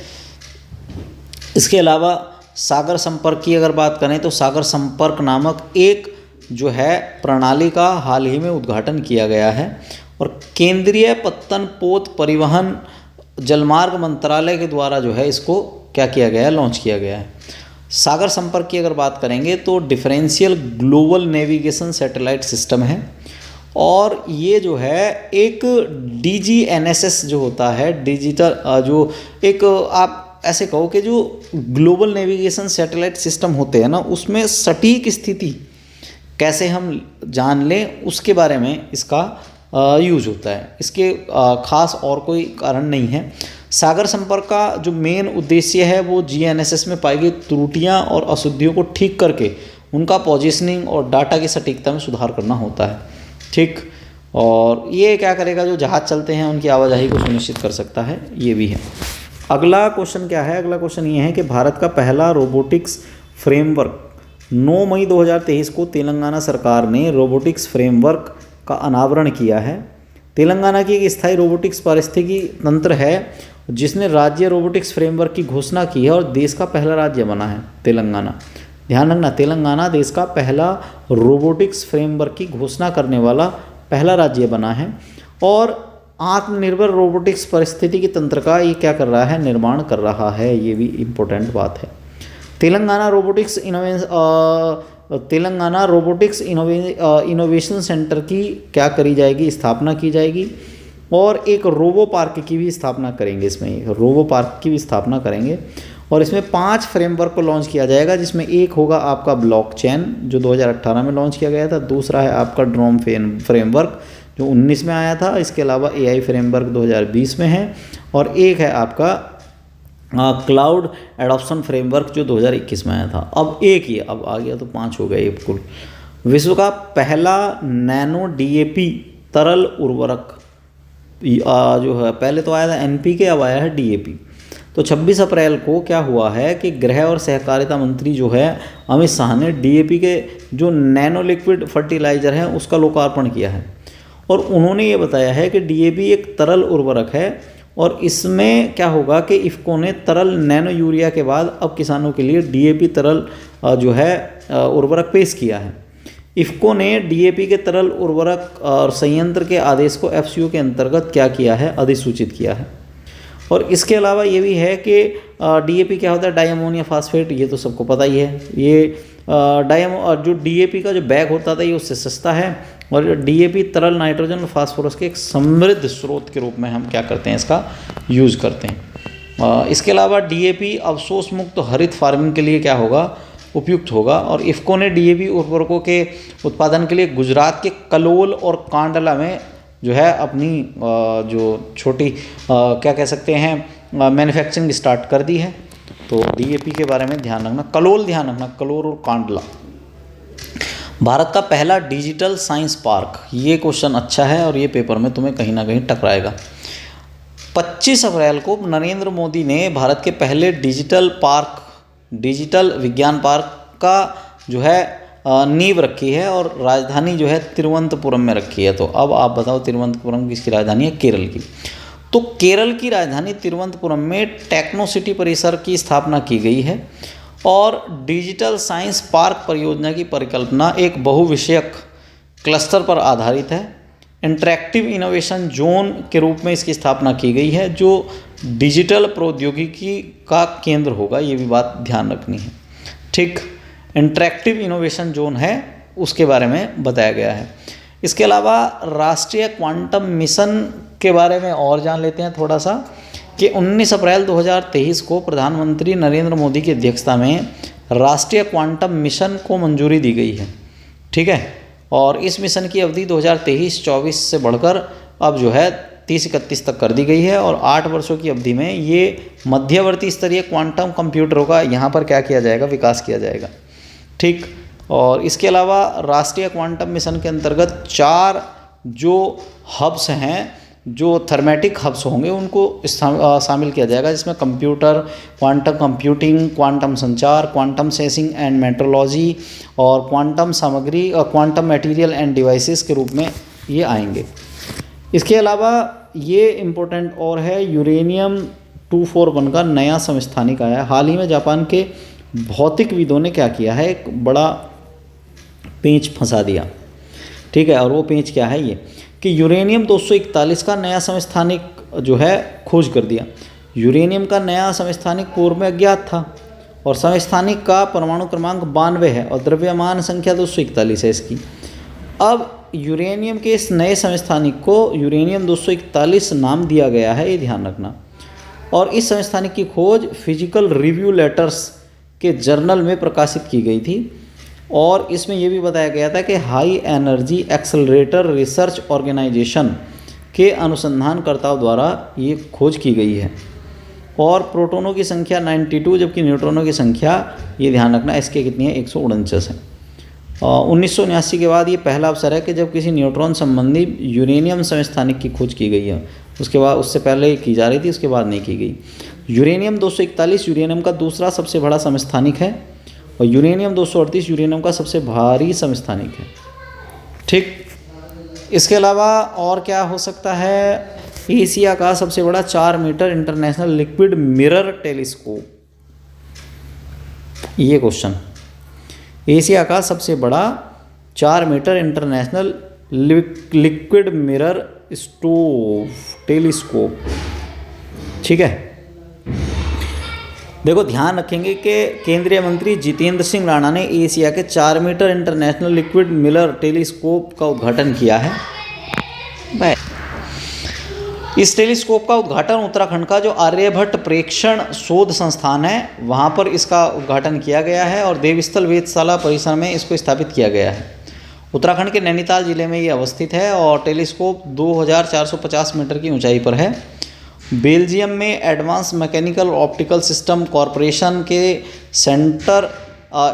इसके अलावा सागर संपर्क की अगर बात करें तो सागर संपर्क नामक एक जो है प्रणाली का हाल ही में उद्घाटन किया गया है और केंद्रीय पत्तन पोत परिवहन जलमार्ग मंत्रालय के द्वारा जो है इसको क्या किया गया है? लॉन्च किया गया है। सागर संपर्क की अगर बात करेंगे तो differential global navigation satellite system है और ये जो है एक DGNSS जो होता है डिजिटल जो एक आप ऐसे कहो कि जो ग्लोबल नेविगेशन सैटेलाइट सिस्टम होते हैं ना उसमें सटीक स्थिति कैसे हम जान लें उसके बारे में इसका यूज होता है। इसके खास और कोई कारण नहीं है। सागर संपर्क का जो मेन उद्देश्य है वो GNSS में पाई गई त्रुटियां और अशुद्धियों को ठीक करके उनका पोजीशनिंग और डाटा की सटीकता में सुधार करना होता है। ठीक, और ये क्या करेगा? जो जहाज़ चलते हैं उनकी आवाजाही को सुनिश्चित कर सकता है, ये भी है। अगला क्वेश्चन क्या है? अगला क्वेश्चन ये है कि भारत का पहला रोबोटिक्स फ्रेमवर्क 9 मई 2023 को तेलंगाना सरकार ने रोबोटिक्स फ्रेमवर्क का अनावरण किया है। तेलंगाना की एक स्थायी रोबोटिक्स पारिस्थितिकी तंत्र है जिसने राज्य रोबोटिक्स फ्रेमवर्क की घोषणा की है और देश का पहला राज्य बना है तेलंगाना। ध्यान रखना, तेलंगाना देश का पहला रोबोटिक्स फ्रेमवर्क की घोषणा करने वाला पहला राज्य बना है और आत्मनिर्भर रोबोटिक्स पारिस्थितिकी तंत्र का ये क्या कर रहा है, निर्माण कर रहा है। ये भी इम्पोर्टेंट बात है। तेलंगाना रोबोटिक्स इनोवेशन सेंटर की क्या करी जाएगी, स्थापना की जाएगी और एक रोबो पार्क की भी स्थापना करेंगे। इसमें रोबो पार्क की भी स्थापना करेंगे और इसमें 5 फ्रेमवर्क को लॉन्च किया जाएगा, जिसमें एक होगा आपका ब्लॉकचेन जो 2018 में लॉन्च किया गया था, दूसरा है आपका ड्रोन फ्रेमवर्क जो 19 में आया था, इसके अलावा AI फ्रेमवर्क 2020 में है और एक है आपका क्लाउड एडॉप्शन फ्रेमवर्क जो 2021 में आया था। अब एक ही अब आ गया तो 5 हो गए कुल। विश्व का पहला नैनो DAP तरल उर्वरक जो है, पहले तो आया था NPK, अब आया है DAP। तो 26 अप्रैल को क्या हुआ है कि गृह और सहकारिता मंत्री जो है अमित शाह ने DAP के जो नैनो लिक्विड फर्टिलाइज़र है उसका लोकार्पण किया है और उन्होंने ये बताया है कि DAP एक तरल उर्वरक है और इसमें क्या होगा कि इफ़को ने तरल नैनो यूरिया के बाद अब किसानों के लिए DAP तरल जो है उर्वरक पेश किया है। इफ़को ने DAP के तरल उर्वरक और संयंत्र के आदेश को FCO के अंतर्गत क्या किया है, अधिसूचित किया है। और इसके अलावा ये भी है कि DAP क्या होता है, डाई अमोनियम फास्फेट, ये तो सबको पता ही है। ये जो DAP का जो बैग होता था ये उससे सस्ता है और DAP तरल नाइट्रोजन और फास्फोरस के एक समृद्ध स्रोत के रूप में हम क्या करते हैं, इसका यूज़ करते हैं। इसके अलावा DAP अवशोष मुक्त हरित फार्मिंग के लिए क्या होगा, उपयुक्त होगा और इफ़को ने DAP उर्वरकों के उत्पादन के लिए गुजरात के कलोल और कांडला में जो है अपनी जो छोटी क्या कह सकते हैं मैन्युफैक्चरिंग स्टार्ट कर दी है। तो DAP के बारे में ध्यान रखना, ध्यान रखना, कलोल और कांडला। भारत का पहला डिजिटल साइंस पार्क, ये क्वेश्चन अच्छा है और ये पेपर में तुम्हें कहीं ना कहीं टकराएगा। 25 अप्रैल को नरेंद्र मोदी ने भारत के पहले डिजिटल विज्ञान पार्क का जो है नींव रखी है और राजधानी जो है तिरुवनंतपुरम में रखी है। तो अब आप बताओ तिरुवनंतपुरम किसकी राजधानी है, केरल की। तो केरल की राजधानी तिरुवनंतपुरम में टेक्नो सिटी परिसर की स्थापना की गई है और डिजिटल साइंस पार्क परियोजना की परिकल्पना एक बहुविषयक क्लस्टर पर आधारित है। इंटरैक्टिव इनोवेशन जोन के रूप में इसकी स्थापना की गई है जो डिजिटल प्रौद्योगिकी का केंद्र होगा, ये भी बात ध्यान रखनी है। ठीक, इंटरैक्टिव इनोवेशन जोन है उसके बारे में बताया गया है। इसके अलावा राष्ट्रीय क्वांटम मिशन के बारे में और जान लेते हैं थोड़ा सा कि 19 अप्रैल 2023 को प्रधानमंत्री नरेंद्र मोदी की अध्यक्षता में राष्ट्रीय क्वांटम मिशन को मंजूरी दी गई है। ठीक है, और इस मिशन की अवधि 2023-24 से बढ़कर अब जो है 30-31 तक कर दी गई है और 8 वर्षों की अवधि में ये मध्यवर्ती स्तरीय क्वांटम कंप्यूटरों का यहाँ पर क्या किया जाएगा, विकास किया जाएगा। ठीक, और इसके अलावा राष्ट्रीय क्वांटम मिशन के अंतर्गत 4 जो हब्स हैं, जो थर्मेटिक हब्स होंगे उनको शामिल किया जाएगा, जिसमें कंप्यूटर, क्वांटम कंप्यूटिंग, क्वांटम संचार, क्वांटम सेंसिंग एंड मेट्रोलॉजी और क्वांटम सामग्री और क्वांटम मटेरियल एंड डिवाइसेस के रूप में ये आएंगे। इसके अलावा ये इम्पोर्टेंट और है, यूरेनियम 241 का नया समस्थानिक आया है। हाल ही में जापान के भौतिकविदों ने क्या किया है, एक बड़ा पेंच फंसा दिया। ठीक है, और वो पेंच क्या है ये कि यूरेनियम 241 का नया समस्थानिक जो है खोज कर दिया। यूरेनियम का नया समस्थानिक पूर्व में अज्ञात था और समस्थानिक का परमाणु क्रमांक 92 है और द्रव्यमान संख्या 241 है इसकी। अब यूरेनियम के इस नए समस्थानिक को यूरेनियम 241 नाम दिया गया है, ये ध्यान रखना। और इस समस्थानिक की खोज फिजिकल रिव्यू लेटर्स के जर्नल में प्रकाशित की गई थी और इसमें यह भी बताया गया था कि High Energy Accelerator Research Organization के अनुसंधानकर्ताओं द्वारा ये खोज की गई है। और प्रोटॉनों की संख्या 92 जबकि न्यूट्रॉनों की संख्या, ये ध्यान रखना, इसके कितनी है, 149 है। 1979 के बाद ये पहला अवसर है कि जब किसी न्यूट्रॉन संबंधी यूरेनियम समस्थानिक की खोज की गई है। उसके बाद उससे पहले की जा रही थी, उसके बाद नहीं की गई। यूरेनियम 241 यूरेनियम का दूसरा सबसे बड़ा समस्थानिक है और यूरेनियम 238 यूरेनियम का सबसे भारी समस्थानिक है। ठीक, इसके अलावा और क्या हो सकता है, एशिया का सबसे बड़ा 4 metre International Liquid Mirror Telescope, ये क्वेश्चन। एशिया का सबसे बड़ा 4 metre International Liquid Mirror Telescope. ठीक है, देखो ध्यान रखेंगे कि केंद्रीय मंत्री जितेंद्र सिंह राणा ने एशिया के 4 metre International Liquid Mirror Telescope का उद्घाटन किया है। इस टेलीस्कोप का उद्घाटन उत्तराखंड का जो आर्यभट्ट प्रेक्षण शोध संस्थान है वहाँ पर इसका उद्घाटन किया गया है और देवस्थल वेधशाला परिसर में इसको स्थापित किया गया है। उत्तराखंड के नैनीताल जिले में ये अवस्थित है और टेलीस्कोप 2450 मीटर की ऊंचाई पर है। बेल्जियम में advance mechanical optical system corporation के सेंटर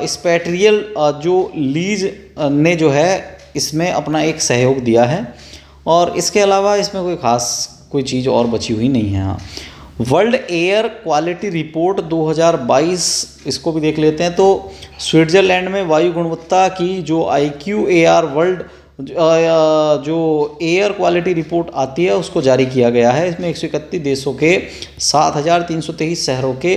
स्पेट्रियल जो लीज ने जो है इसमें अपना एक सहयोग दिया है और इसके अलावा इसमें कोई चीज़ और बची हुई नहीं है। हाँ, वर्ल्ड एयर क्वालिटी रिपोर्ट 2022 इसको भी देख लेते हैं। तो स्विट्ज़रलैंड में वायु गुणवत्ता की जो IQAR वर्ल्ड जो एयर क्वालिटी रिपोर्ट आती है उसको जारी किया गया है। इसमें 131 देशों के 7323 शहरों के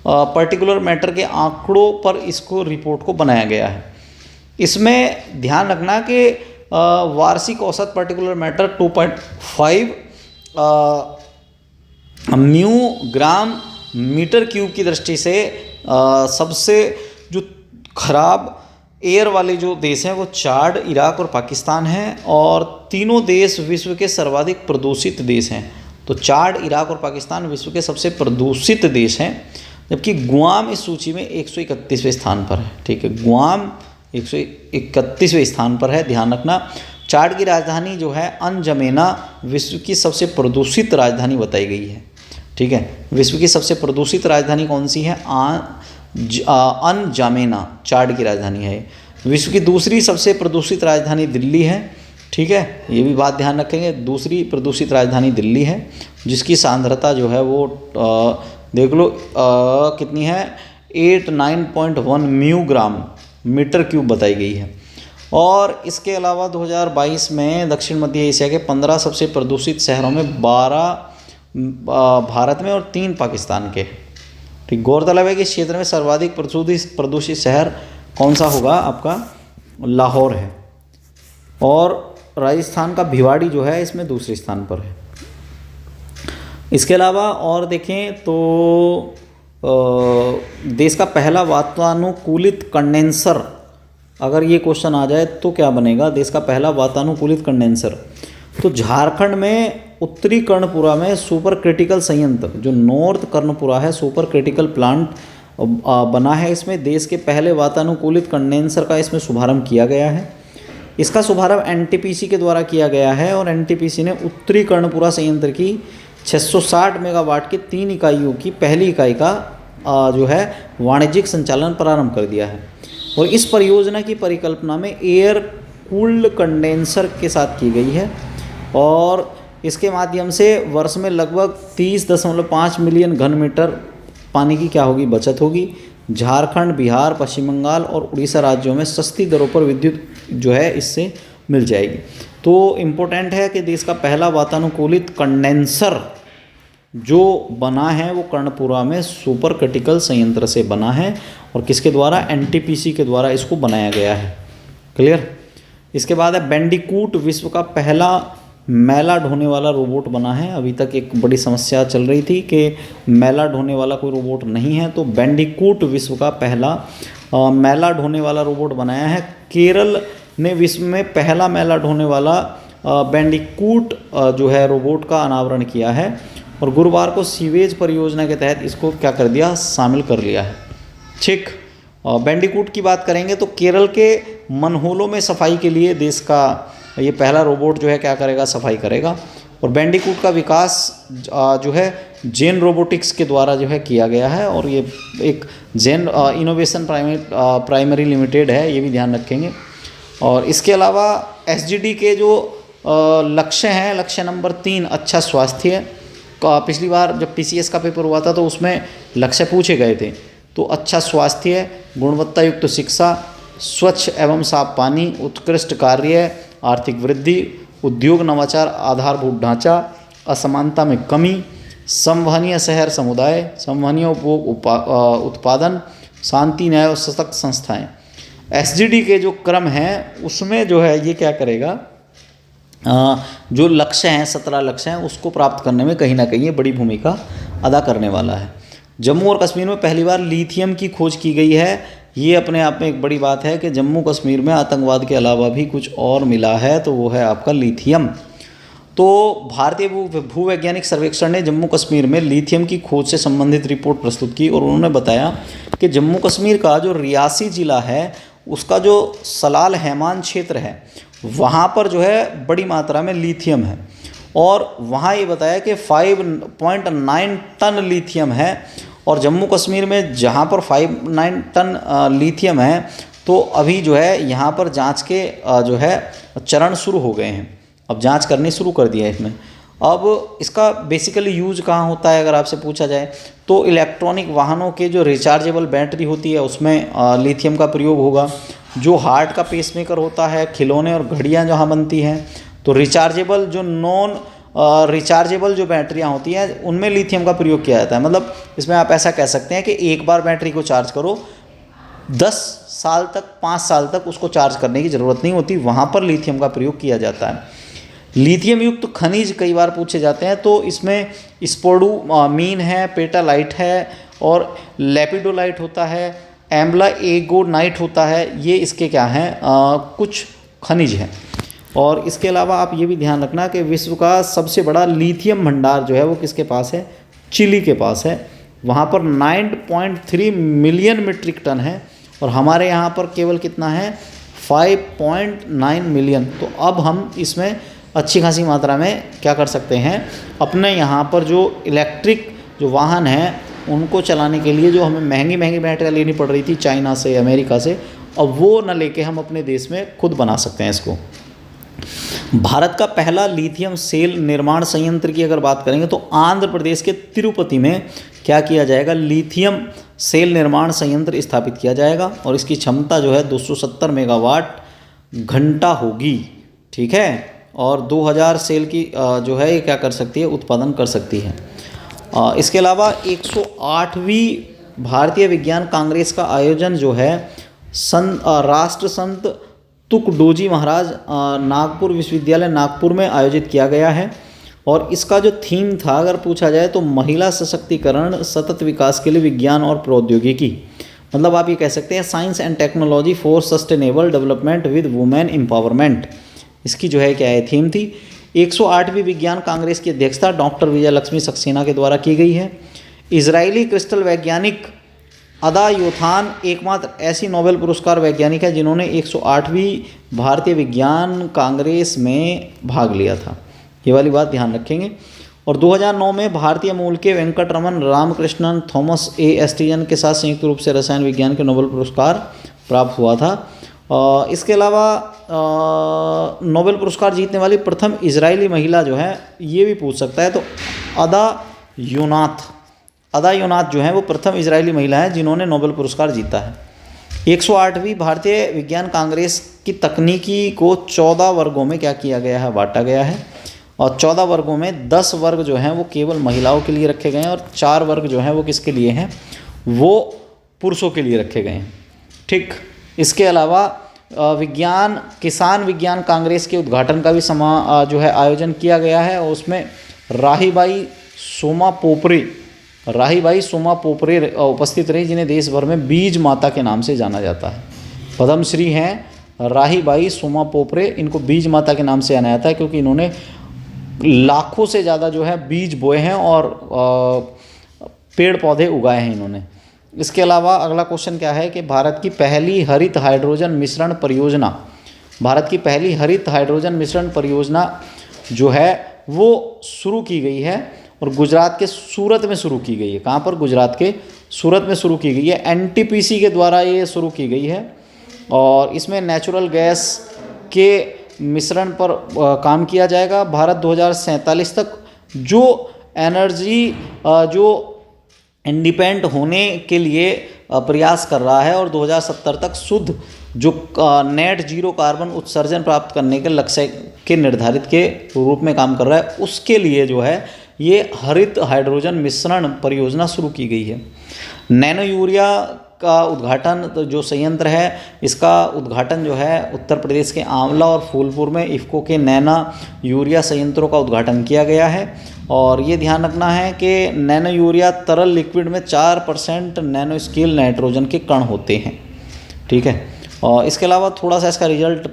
पर्टिकुलर मैटर के आंकड़ों पर इसको रिपोर्ट को बनाया गया है। इसमें ध्यान रखना कि वार्षिक औसत particular matter 2.5 mu gram metre cube की दृष्टि से सबसे जो खराब एयर वाले जो देश हैं वो चाड, इराक और पाकिस्तान हैं और तीनों देश विश्व के सर्वाधिक प्रदूषित देश हैं। तो चाड, इराक और पाकिस्तान विश्व के सबसे प्रदूषित देश हैं, जबकि गुआम इस सूची में 131वें स्थान पर है। ठीक है, गुआम 131वें स्थान पर है, ध्यान रखना। चाड की राजधानी जो है अनजमेना विश्व की सबसे प्रदूषित राजधानी बताई गई है। ठीक है, विश्व की सबसे प्रदूषित राजधानी कौन सी है? अनजामेना चाड की राजधानी है। विश्व की दूसरी सबसे प्रदूषित राजधानी दिल्ली है। ठीक है, ये भी बात ध्यान रखेंगे, दूसरी प्रदूषित राजधानी दिल्ली है जिसकी सांद्रता जो है वो देख लो कितनी है, 89.1 म्यू ग्राम मीटर क्यूब बताई गई है। और इसके अलावा 2022 में दक्षिण मध्य एशिया के 15 सबसे प्रदूषित शहरों में 12 भारत में और 3 पाकिस्तान के। ठीक, गौरतलब है कि इस क्षेत्र में सर्वाधिक प्रदूषित शहर कौन सा होगा? आपका लाहौर है और राजस्थान का भिवाड़ी जो है इसमें दूसरे स्थान पर है। इसके अलावा और देखें तो देश का पहला वातानुकूलित कंडेंसर, अगर ये क्वेश्चन आ जाए तो क्या बनेगा? देश का पहला वातानुकूलित कंडेंसर तो झारखंड में उत्तरी कर्णपुरा में सुपर क्रिटिकल संयंत्र, जो नॉर्थ कर्णपुरा है, सुपर क्रिटिकल प्लांट बना है। इसमें देश के पहले वातानुकूलित कंडेंसर का इसमें शुभारंभ किया गया है। इसका शुभारंभ NTPC के द्वारा किया गया है और NTPC ने उत्तरी कर्णपुरा संयंत्र की 660 मेगावाट की 3 इकाइयों की पहली इकाई का जो है वाणिज्यिक संचालन प्रारंभ कर दिया है। और इस परियोजना की परिकल्पना में एयर कूल्ड कंडेंसर के साथ की गई है और इसके माध्यम से वर्ष में लगभग 30.5 मिलियन घन मीटर पानी की क्या होगी? बचत होगी। झारखंड, बिहार, पश्चिम बंगाल और उड़ीसा राज्यों में सस्ती दरों पर विद्युत जो है इससे मिल जाएगी। तो इम्पोर्टेंट है कि देश का पहला वातानुकूलित कंडेंसर जो बना है वो कर्णपुरा में सुपर क्रिटिकल संयंत्र से बना है और किसके द्वारा? NTPC के द्वारा इसको बनाया गया है। क्लियर? इसके बाद है बैंडिकूट, विश्व का पहला मैला ढोने वाला रोबोट बना है। अभी तक एक बड़ी समस्या चल रही थी कि मैला ढोने वाला कोई रोबोट नहीं है, तो बैंडिकूट विश्व का पहला मैला ढोने वाला रोबोट बनाया है। केरल ने विश्व में पहला मैला ढोने वाला बैंडिकूट जो है रोबोट का अनावरण किया है और गुरुवार को सीवेज परियोजना के तहत इसको क्या कर दिया? शामिल कर लिया है। ठीक, बैंडिकूट की बात करेंगे तो केरल के मनहोलों में सफाई के लिए देश का ये पहला रोबोट जो है क्या करेगा? सफाई करेगा। और बैंडिकूट का विकास जो है जेन रोबोटिक्स के द्वारा जो है किया गया है और ये एक जेन इनोवेशन प्राइमरी लिमिटेड है, ये भी ध्यान रखेंगे। और इसके अलावा SGD के जो लक्ष्य हैं, लक्ष्य नंबर 3 अच्छा स्वास्थ्य। पिछली बार जब PCS का पेपर हुआ था तो उसमें लक्ष्य पूछे गए थे, तो अच्छा स्वास्थ्य, गुणवत्ता युक्त शिक्षा, स्वच्छ एवं साफ पानी, उत्कृष्ट कार्य, आर्थिक वृद्धि, उद्योग नवाचार, आधारभूत ढांचा, असमानता में कमी, संवहनीय शहर समुदाय, संवहनीय उपभोग उत्पादन, शांति, न्याय और सशक्त संस्थाएं। एसजीडी के जो क्रम हैं उसमें जो है ये क्या करेगा, जो लक्ष्य हैं 17 लक्ष्य हैं उसको प्राप्त करने में कहीं ना कहीं ये बड़ी भूमिका अदा करने वाला है। जम्मू और कश्मीर में पहली बार लिथियम की खोज की गई है। ये अपने आप में एक बड़ी बात है कि जम्मू कश्मीर में आतंकवाद के अलावा भी कुछ और मिला है, तो वो है आपका लिथियम। तो भारतीय भूवैज्ञानिक सर्वेक्षण ने जम्मू कश्मीर में लिथियम की खोज से संबंधित रिपोर्ट प्रस्तुत की और उन्होंने बताया कि जम्मू कश्मीर का जो रियासी ज़िला है उसका जो सलाल हैमान क्षेत्र है वहाँ पर जो है बड़ी मात्रा में लिथियम है, और वहाँ ये बताया कि 5.9 टन लिथियम है। और जम्मू कश्मीर में जहाँ पर 5.9 टन लिथियम है तो अभी जो है यहाँ पर जांच के जो है चरण शुरू हो गए हैं, अब जांच करनी शुरू कर दिया है इसमें। अब इसका बेसिकली यूज कहाँ होता है अगर आपसे पूछा जाए तो इलेक्ट्रॉनिक वाहनों के जो रिचार्जेबल बैटरी होती है उसमें लिथियम का प्रयोग होगा। जो हार्ट का पेसमेकर होता है, खिलौने और घड़ियाँ जहाँ बनती हैं तो रिचार्जेबल जो नॉन रिचार्जेबल जो बैटरियाँ होती हैं उनमें लिथियम का प्रयोग किया जाता है। मतलब इसमें आप ऐसा कह सकते हैं कि एक बार बैटरी को चार्ज करो 10 साल तक 5 साल तक उसको चार्ज करने की ज़रूरत नहीं होती, वहाँ पर लिथियम का प्रयोग किया जाता है। लिथियम युक्त खनिज कई बार पूछे जाते हैं तो इसमें स्पोडुमीन है, पेटालाइट है और लेपिडोलाइट होता है, एम्बला एगोनाइट होता है। ये इसके क्या हैं कुछ खनिज हैं। और इसके अलावा आप ये भी ध्यान रखना कि विश्व का सबसे बड़ा लिथियम भंडार जो है वो किसके पास है, चिली के पास है। वहाँ पर 9.3 मिलियन मीट्रिक टन है और हमारे यहाँ पर केवल कितना है 5.9 मिलियन। तो अब हम इसमें अच्छी खासी मात्रा में क्या कर सकते हैं, अपने यहाँ पर जो इलेक्ट्रिक जो वाहन हैं उनको चलाने के लिए जो हमें महंगी महंगी बैटरियाँ लेनी पड़ रही थी चाइना से, अमेरिका से, अब वो न लेके हम अपने देश में खुद बना सकते हैं इसको। भारत का पहला लिथियम सेल निर्माण संयंत्र की अगर बात करेंगे तो आंध्र प्रदेश के तिरुपति में क्या किया जाएगा, लिथियम सेल निर्माण संयंत्र स्थापित किया जाएगा और इसकी क्षमता जो है 270 मेगावाट घंटा होगी। ठीक है, और 2000 सेल की जो है ये क्या कर सकती है, उत्पादन कर सकती है। इसके अलावा 108वीं भारतीय विज्ञान कांग्रेस का आयोजन जो है राष्ट्र संत तुकडोजी महाराज नागपुर विश्वविद्यालय नागपुर में आयोजित किया गया है। और इसका जो थीम था अगर पूछा जाए तो महिला सशक्तिकरण सतत विकास के लिए विज्ञान और प्रौद्योगिकी, मतलब आप ये कह सकते हैं science and technology for sustainable development with women empowerment, इसकी जो है क्या है थीम थी। 108वीं विज्ञान कांग्रेस की अध्यक्षता डॉक्टर विजय लक्ष्मी सक्सेना के द्वारा की गई है। इजरायली क्रिस्टल वैज्ञानिक अदा योथान एकमात्र ऐसी नोबेल पुरस्कार वैज्ञानिक है जिन्होंने 108वीं भारतीय विज्ञान कांग्रेस में भाग लिया था, ये वाली बात ध्यान रखेंगे। और 2009 में भारतीय मूल के वेंकटरमन रामकृष्णन थॉमस ए एस्टिजन के साथ संयुक्त रूप से रसायन विज्ञान के नोबेल पुरस्कार प्राप्त हुआ था। इसके अलावा नोबेल पुरस्कार जीतने वाली प्रथम इजरायली महिला जो है ये भी पूछ सकता है, तो अदा योनाथ जो है वो प्रथम इजरायली महिला है जिन्होंने नोबेल पुरस्कार जीता है। 108वीं भारतीय विज्ञान कांग्रेस की तकनीकी को 14 वर्गों में क्या किया गया है, बांटा गया है। और 14 वर्गों में 10 वर्ग जो हैं वो केवल महिलाओं के लिए रखे गए हैं और 4 वर्ग जो हैं वो किसके लिए हैं, वो पुरुषों के लिए रखे गए हैं। ठीक, इसके अलावा किसान विज्ञान कांग्रेस के उद्घाटन का भी जो है आयोजन किया गया है और उसमें राहीबाई सोमा पोपरे उपस्थित रही, जिन्हें देश भर में बीज माता के नाम से जाना जाता है। पद्मश्री हैं राहीबाई सोमा पोपरे, इनको बीज माता के नाम से जाना जाता है क्योंकि इन्होंने लाखों से ज़्यादा जो है बीज बोए हैं और पेड़ पौधे उगाए हैं इन्होंने। इसके अलावा अगला क्वेश्चन क्या है कि भारत की पहली हरित हाइड्रोजन मिश्रण परियोजना जो है वो शुरू की गई है और गुजरात के सूरत में शुरू की गई है। कहाँ पर, गुजरात के सूरत में शुरू की गई है। एनटीपीसी के द्वारा ये शुरू की गई है और इसमें नेचुरल गैस के मिश्रण पर काम किया जाएगा। भारत 2047 तक जो एनर्जी जो इंडिपेंडेंट होने के लिए प्रयास कर रहा है और 2070 तक शुद्ध जो नेट जीरो कार्बन उत्सर्जन प्राप्त करने के लक्ष्य के निर्धारित के रूप में काम कर रहा है, उसके लिए जो है ये हरित हाइड्रोजन मिश्रण परियोजना शुरू की गई है। नैनो यूरिया का उद्घाटन, तो जो संयंत्र है इसका उद्घाटन जो है उत्तर प्रदेश के आंवला और फूलपुर में इफ़को के नैनो यूरिया संयंत्रों का उद्घाटन किया गया है। और ये ध्यान रखना है कि नैनो यूरिया तरल लिक्विड में 4% नैनो स्केल नाइट्रोजन के कण होते हैं, ठीक है। और इसके अलावा थोड़ा सा इसका रिजल्ट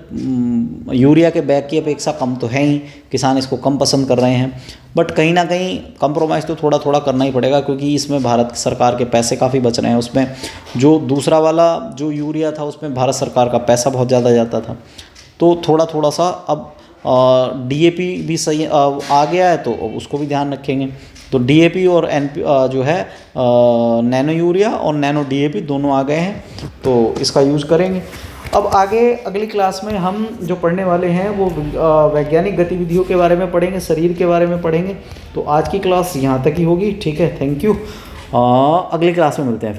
यूरिया के बैग की अपेक्षा कम तो है ही, किसान इसको कम पसंद कर रहे हैं, बट कहीं ना कहीं कंप्रोमाइज़ तो थोड़ा थोड़ा करना ही पड़ेगा, क्योंकि इसमें भारत सरकार के पैसे काफ़ी बच रहे हैं। उसमें जो दूसरा वाला जो यूरिया था उसमें भारत सरकार का पैसा बहुत ज़्यादा जाता था, तो थोड़ा थोड़ा सा अब DAP भी सही आ गया है, तो उसको भी ध्यान रखेंगे। तो DAP और जो है नैनो यूरिया और नैनो DAP दोनों आ गए हैं, तो इसका यूज़ करेंगे। अब आगे अगली क्लास में हम जो पढ़ने वाले हैं वो वैज्ञानिक गतिविधियों के बारे में पढ़ेंगे, शरीर के बारे में पढ़ेंगे। तो आज की क्लास यहाँ तक ही होगी, ठीक है। Thank you. अगली क्लास में मिलते हैं।